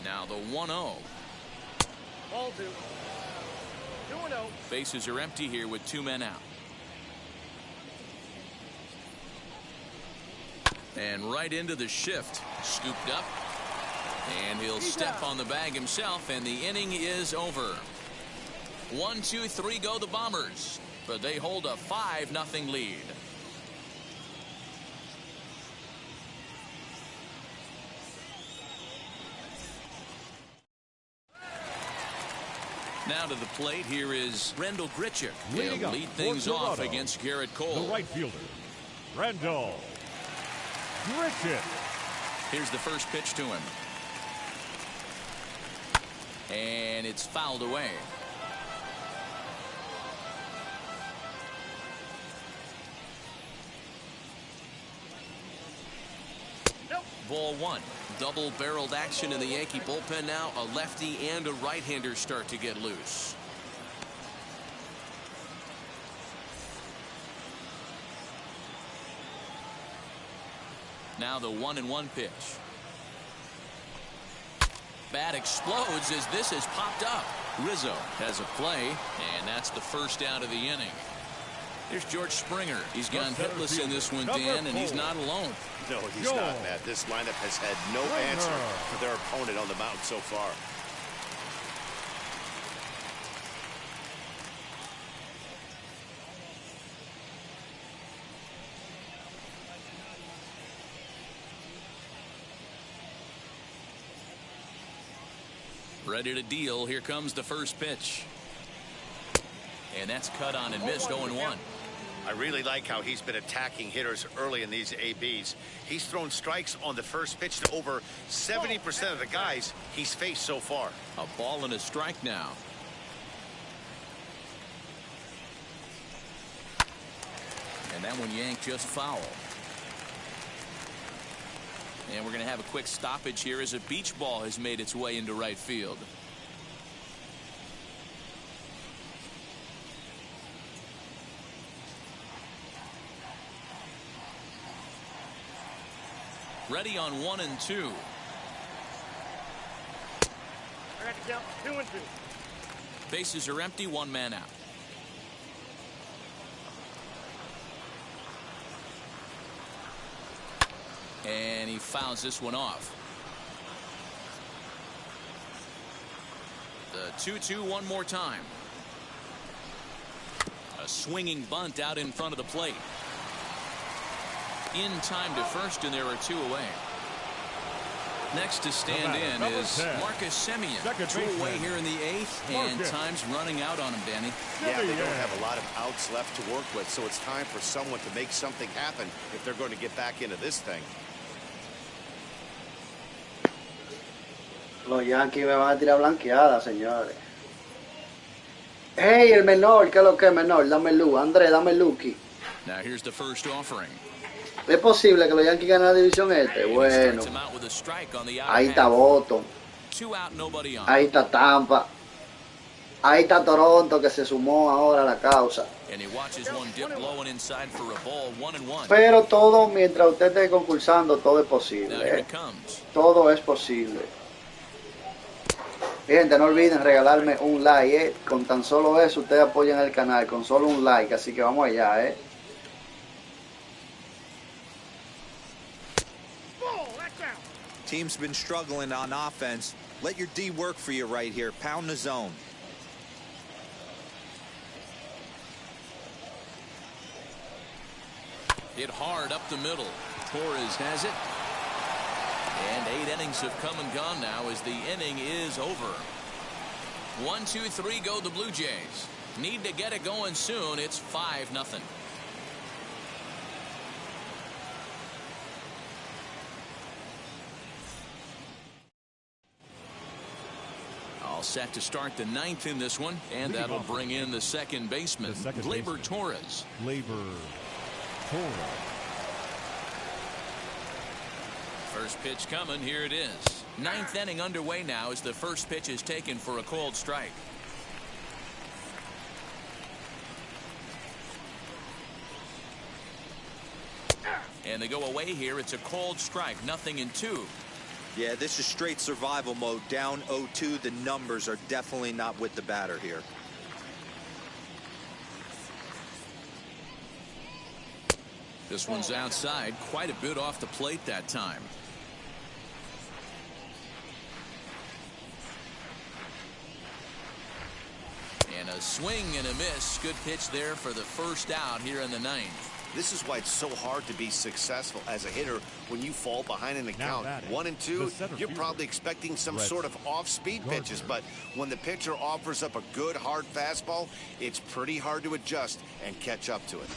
Now the 1-0. Ball 2. 2-0. Bases are empty here with 2 men out. And right into the shift. Scooped up. And he'll step on the bag himself, and the inning is over. 1, 2, 3 go the Bombers, but they hold a 5-0 lead. Now to the plate, here is Randall Griffin. He'll lead things off against Garrett Cole. The right fielder, Randall Griffin. Here's the first pitch to him. And it's fouled away. Ball 1. Double-barreled action in the Yankee bullpen now. A lefty and a right-hander start to get loose. Now the 1-1 pitch. Bat explodes as this has popped up. Rizzo has a play, and that's the first out of the inning. Here's George Springer. He's gone hitless in this one, Dan, and he's not alone. No, he's not, Matt. This lineup has had no answer for their opponent on the mound so far. Ready to deal. Here comes the first pitch. And that's cut on and missed. 0-1. I really like how he's been attacking hitters early in these ABs. He's thrown strikes on the first pitch to over 70% of the guys he's faced so far. A ball and a strike now. And that one yanked just foul. And we're going to have a quick stoppage here as a beach ball has made its way into right field. Ready on 1 and 2. I got to count 2 and 2. Bases are empty. 1 man out. And he fouls this one off. The 2-2 one more time. A swinging bunt out in front of the plate. In time to first, and there are 2 away. Next to stand in is Marcus Semien. 2 away here in the 8th, and time's running out on him, Danny. Yeah, they don't have a lot of outs left to work with, so it's time for someone to make something happen if they're going to get back into this thing. Los Yankees me van a tirar blanqueada, señores. Hey, el menor, ¿qué es lo que es menor? Dame luz, Andrés, dame Lucky. Now here's the first offering. ¿Es posible que los Yankees ganen la división este? Bueno, ahí está Boston, ahí está Tampa, ahí está Toronto que se sumó ahora a la causa. Pero todo, mientras usted esté concursando, todo es posible. Todo es posible. Gente, no olviden regalarme un like. Con tan solo eso ustedes apoyan el canal, con solo un like. Así que vamos allá. Team's been struggling on offense. Let your D work for you right here. Pound the zone. Hit hard up the middle. Torres has it. And 8 innings have come and gone now as the inning is over. 1, 2, 3 go the Blue Jays. Need to get it going soon. It's 5-0. All set to start the 9th in this one, and that'll bring in the second baseman, Gleyber Torres. First pitch coming. Here it is. 9th inning underway now as the first pitch is taken for a called strike. And they go away here. It's a called strike. 0-2. Yeah, this is straight survival mode. Down 0-2. The numbers are definitely not with the batter here. This one's outside, quite a bit off the plate that time. And a swing and a miss. Good pitch there for the first out here in the 9th. This is why it's so hard to be successful as a hitter when you fall behind in the count. 1-2, you're probably expecting some sort of off-speed pitches, but when the pitcher offers up a good hard fastball, it's pretty hard to adjust and catch up to it.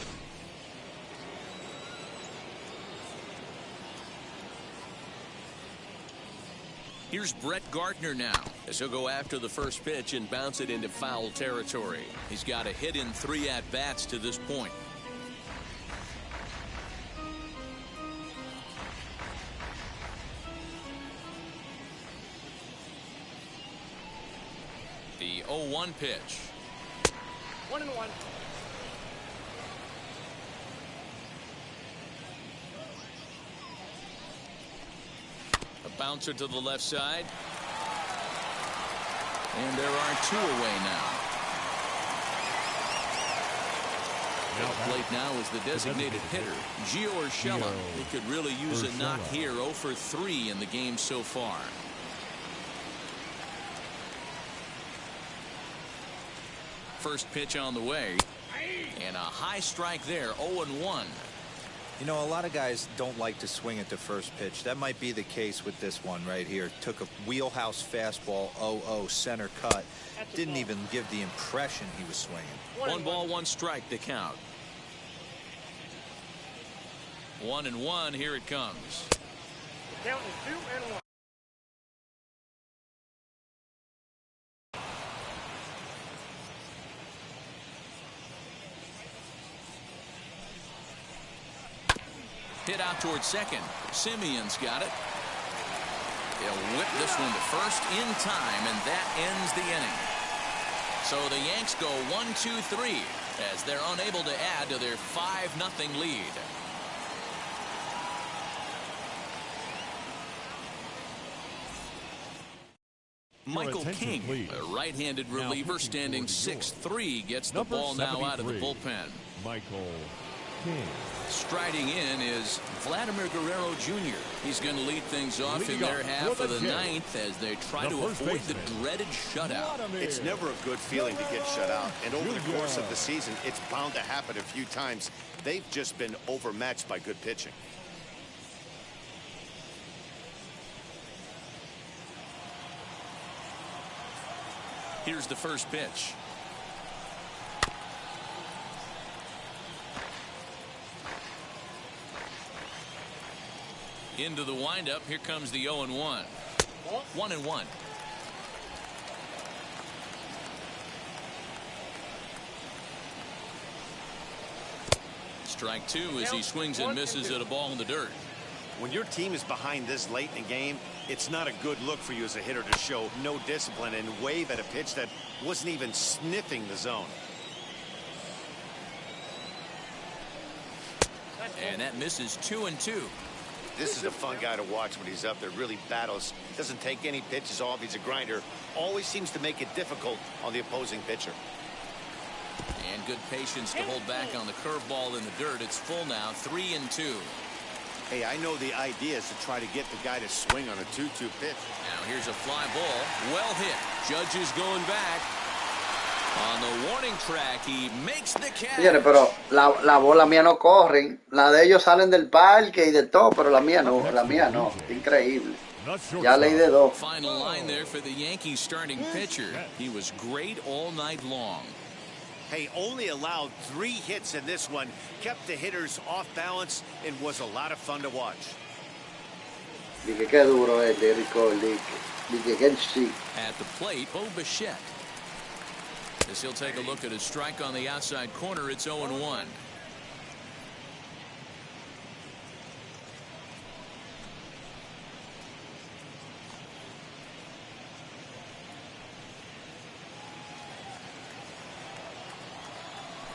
Here's Brett Gardner now as he'll go after the first pitch and bounce it into foul territory. He's got a hit in 3 at-bats to this point. The 0-1 pitch. 1-1. A bouncer to the left side. And there are 2 away now. At the plate now is the designated hitter, Gio Urshela. He could really use a knock here. 0 for 3 in the game so far. First pitch on the way. And a high strike there. 0-1. You know, a lot of guys don't like to swing at the first pitch. That might be the case with this one right here. Took a wheelhouse fastball, 0-0 center cut. Didn't even give the impression he was swinging. 1 ball, 1 strike to count. 1-1. Here it comes. The count is 2-1. Hit out towards second. Simeon's got it. He'll whip this one to first in time, and that ends the inning. So the Yanks go 1-2-3 as they're unable to add to their 5-0 lead. Michael King, a right-handed reliever standing 6'3", gets the ball now out of the bullpen. Michael King. Striding in is Vladimir Guerrero Jr. He's going to lead things off in their half of the 9th as they try to avoid the dreaded shutout. It's never a good feeling to get shut out, and over the course of the season, it's bound to happen a few times. They've just been overmatched by good pitching. Here's the first pitch. Into the windup. Here comes the 0-1. 1-1. Strike two as he swings and misses at a ball in the dirt. When your team is behind this late in the game, it's not a good look for you as a hitter to show no discipline and wave at a pitch that wasn't even sniffing the zone. And that misses 2-2. This is a fun guy to watch when he's up there. Really battles. Doesn't take any pitches off. He's a grinder. Always seems to make it difficult on the opposing pitcher. And good patience to hold back on the curveball in the dirt. It's full now, 3-2. Hey, I know the idea is to try to get the guy to swing on a 2-2 pitch. Now here's a fly ball. Well hit. Judges going back. On the warning track, he makes the catch. Señores, pero la bola mía no corren. La de ellos salen del parque y de todo, pero la mía no. La mía no. Increíble. Ya leí de dos. Final line there for the Yankees starting pitcher. He was great all night long. Hey, only allowed 3 hits in this one, kept the hitters off balance, and was a lot of fun to watch. Dije qué duro es, Rico. Dije que sí. At the plate, Bo Bichette. As he'll take a look at his strike on the outside corner, it's 0-1.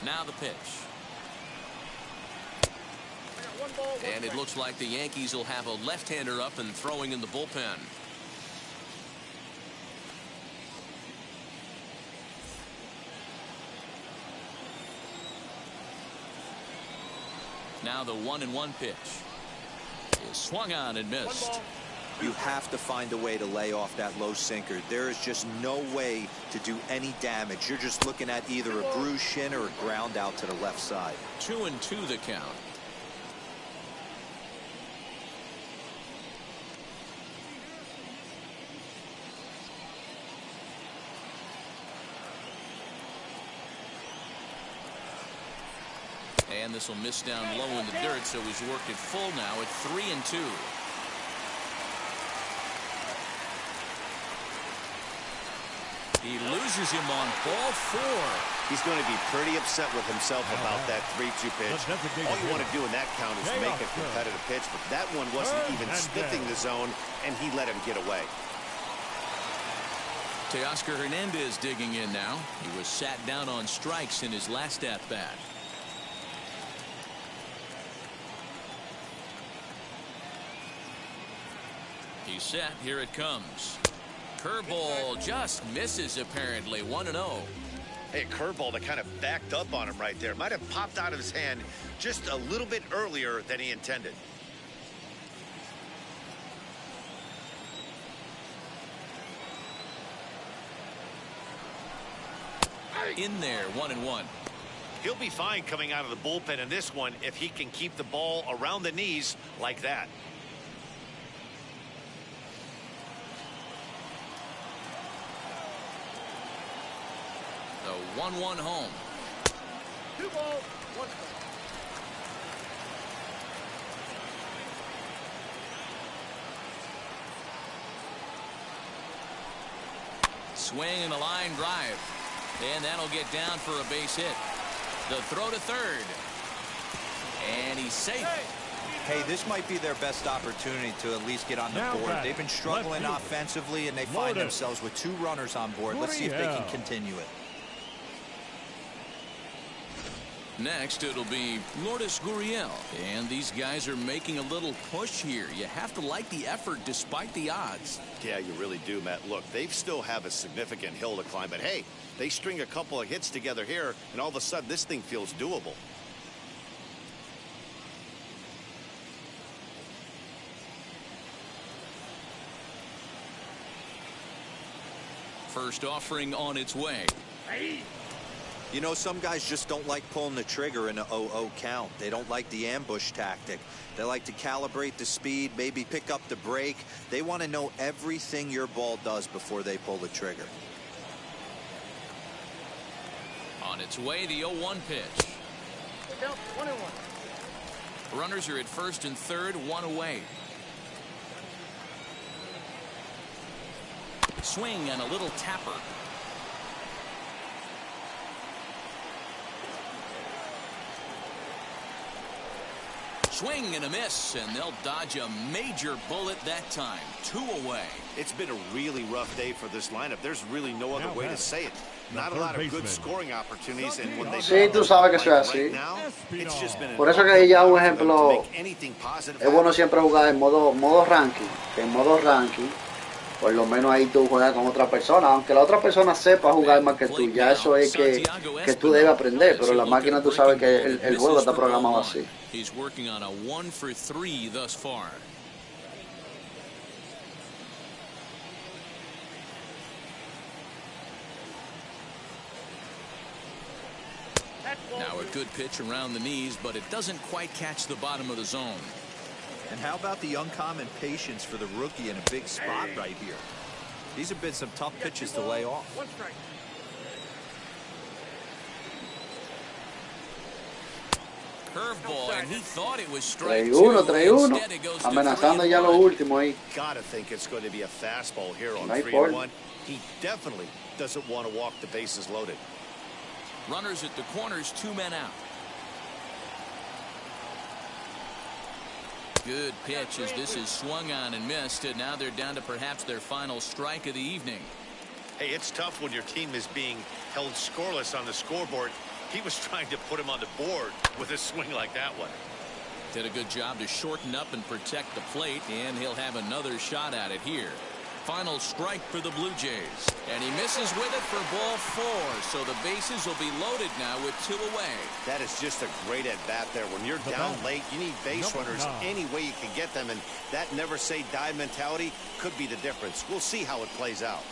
Now the pitch. And it looks like the Yankees will have a left-hander up and throwing in the bullpen. Now the 1-1 pitch is swung on and missed. You have to find a way to lay off that low sinker. There is just no way to do any damage. You're just looking at either a bruised shin or a ground out to the left side. 2-2 the count. And this will miss down low in the dirt, so he's worked it full now at 3-2. He loses him on ball 4. He's going to be pretty upset with himself about that 3-2 pitch. All you want to do in that count is make a competitive pitch, but that one wasn't even sniffing the zone, and he let him get away. Teoscar Hernandez digging in now. He was sat down on strikes in his last at-bat. He's set. Here it comes. Curveball just misses apparently. 1-0. Hey, a curveball that kind of backed up on him right there. Might have popped out of his hand just a little bit earlier than he intended. In there, 1-1. He'll be fine coming out of the bullpen in this one if he can keep the ball around the knees like that. The 1-1 home. 2 balls, 1 strike. Swing and a line drive. And that'll get down for a base hit. The throw to third. And he's safe. Hey, this might be their best opportunity to at least get on the board. They've been struggling offensively, and they find themselves with 2 runners on board. Let's see if they can continue it. Next, it'll be Lourdes Gurriel. And these guys are making a little push here. You have to like the effort despite the odds. Yeah, you really do, Matt. Look, they still have a significant hill to climb, but hey, they string a couple of hits together here, and all of a sudden this thing feels doable. First offering on its way. You know, some guys just don't like pulling the trigger in an 0-0 count. They don't like the ambush tactic. They like to calibrate the speed, maybe pick up the brake. They want to know everything your ball does before they pull the trigger. On its way, the 0-1 pitch. Count 1-1. Runners are at first and third, 1 away. Swing and a little tapper. Swing and a miss, and they'll dodge a major bullet that time. 2 away. It's been a really rough day for this lineup. There's really no other way to say it. Not a lot of good scoring opportunities, and when they Sí, tú sabes que soy así. it's just been Por eso que ya un to ejemplo, make anything positive es bueno siempre jugar en modo ranking. Que en modo ranking, por lo menos ahí tú juegas con otra persona. Aunque la otra persona sepa jugar más que tú, ya eso es que tú debes aprender. Pero la máquina tú sabes que el juego está programado así. He's working on a 1 for 3 thus far. Now a good pitch around the knees, but it doesn't quite catch the bottom of the zone. And how about the uncommon patience for the rookie in a big spot right here? These have been some tough pitches to lay off. 1 strike. Curveball, and he thought it was strike 3-1, 2. 3-1. Instead, it goes to Amenazando 3-1. ya lo último ahí. Gotta think it's going to be a fastball here on No hay 3-1. He definitely doesn't want to walk the bases loaded. Runners at the corners, 2 men out. Good pitch as this is swung on and missed, and now they're down to perhaps their final strike of the evening. Hey, it's tough when your team is being held scoreless on the scoreboard. He was trying to put him on the board with a swing like that one. Did a good job to shorten up and protect the plate, and he'll have another shot at it here. Final strike for the Blue Jays, and he misses with it for ball 4, so the bases will be loaded now with 2 away. That is just a great at-bat there. When you're down late, you need base runners any way you can get them, and that never-say-die mentality could be the difference. We'll see how it plays out.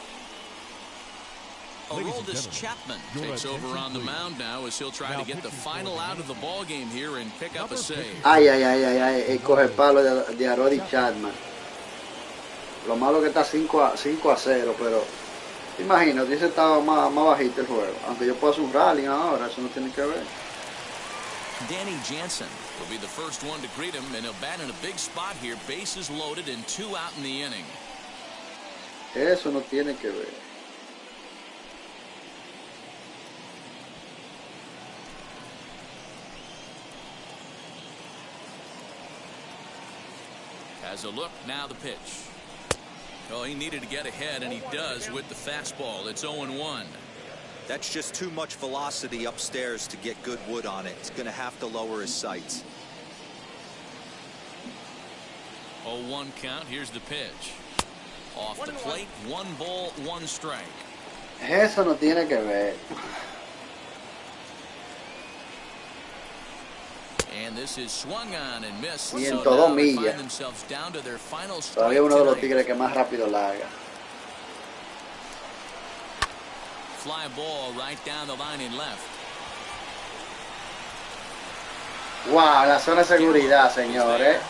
Aroldis Chapman takes over on the mound now as he'll try to get the final out of the ball game here and pick up a save. Ay, coge el palo de Aroldis Chapman. Lo malo que está 5-0, pero imagino, dice estaba más bajito el juego. Aunque yo puedo hacer un rally ahora, eso no tiene que ver. Danny Jansen will be the first one to greet him, and he'll bat in a big spot here. Bases loaded and 2 out in the inning. Eso no tiene que ver. Has a look, now the pitch. Oh, he needed to get ahead, and he does with the fastball. It's 0-1. That's just too much velocity upstairs to get good wood on it. He's going to have to lower his sights. 0-1 count. Here's the pitch. Off the plate, 1 ball, 1 strike. Eso no tiene que ver. And this is swung on and missed. 102 millas. Todavía uno de los tigres que más rápido larga. Fly ball right down the line in left. Wow, la zona de seguridad, señores.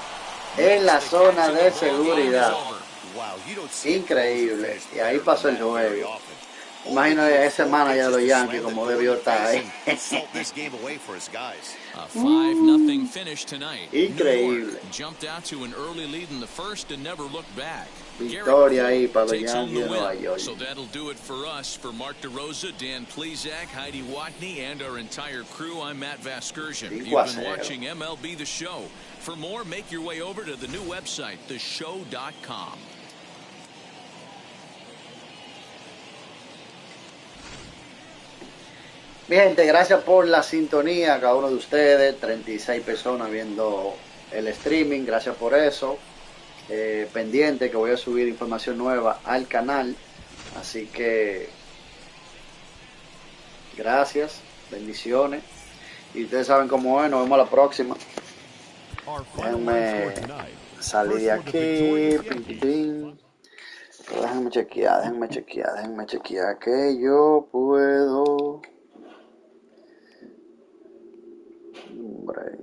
En la zona de seguridad. Increíble. Y ahí pasó el juego. Imagino ese manager de los Yankees como debió estar ahí. A 5-0 finish tonight. Increíble. Jumped out to an early lead in the first and never looked back. Victoria ahí para los Yankees de Nueva York. So that'll do it for us. For Mark DeRosa, Dan Plezak, Heidi Watney, and our entire crew, I'm Matt Vasgersian. You've been watching MLB The Show. For more, make your way over to the new website, theshow.com. Mi gente, gracias por la sintonía a cada uno de ustedes, 36 personas viendo el streaming, gracias por eso. Pendiente que voy a subir información nueva al canal, así que gracias, bendiciones, y ustedes saben cómo es, nos vemos la próxima. Déjenme salir de aquí, déjenme chequear que yo puedo. Hombre.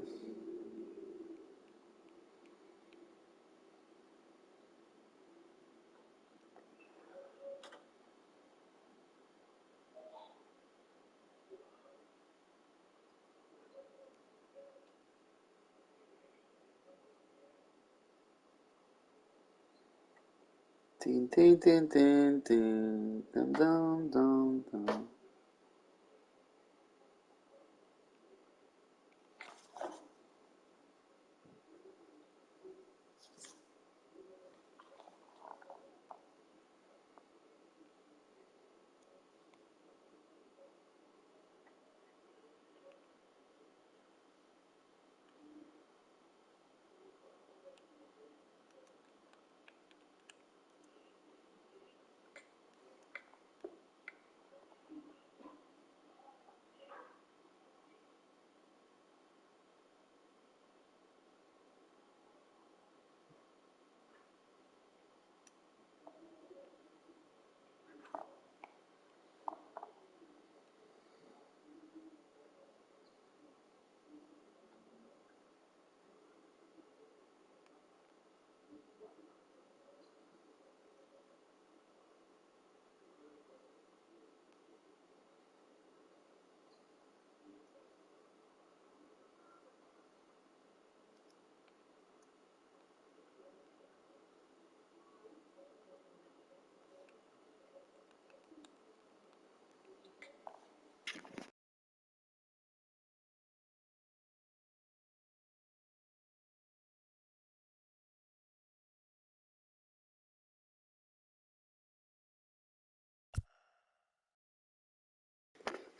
Tin, tin, tin, tin, tin, dun, dun, dun, dun.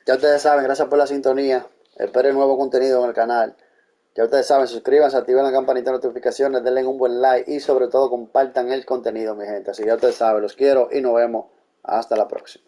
Ya ustedes saben, gracias por la sintonía. Esperen nuevo contenido en el canal. Ya ustedes saben, suscríbanse, activen la campanita de notificaciones, denle un buen like y sobre todo compartan el contenido, mi gente. Así que ya ustedes saben, los quiero y nos vemos hasta la próxima.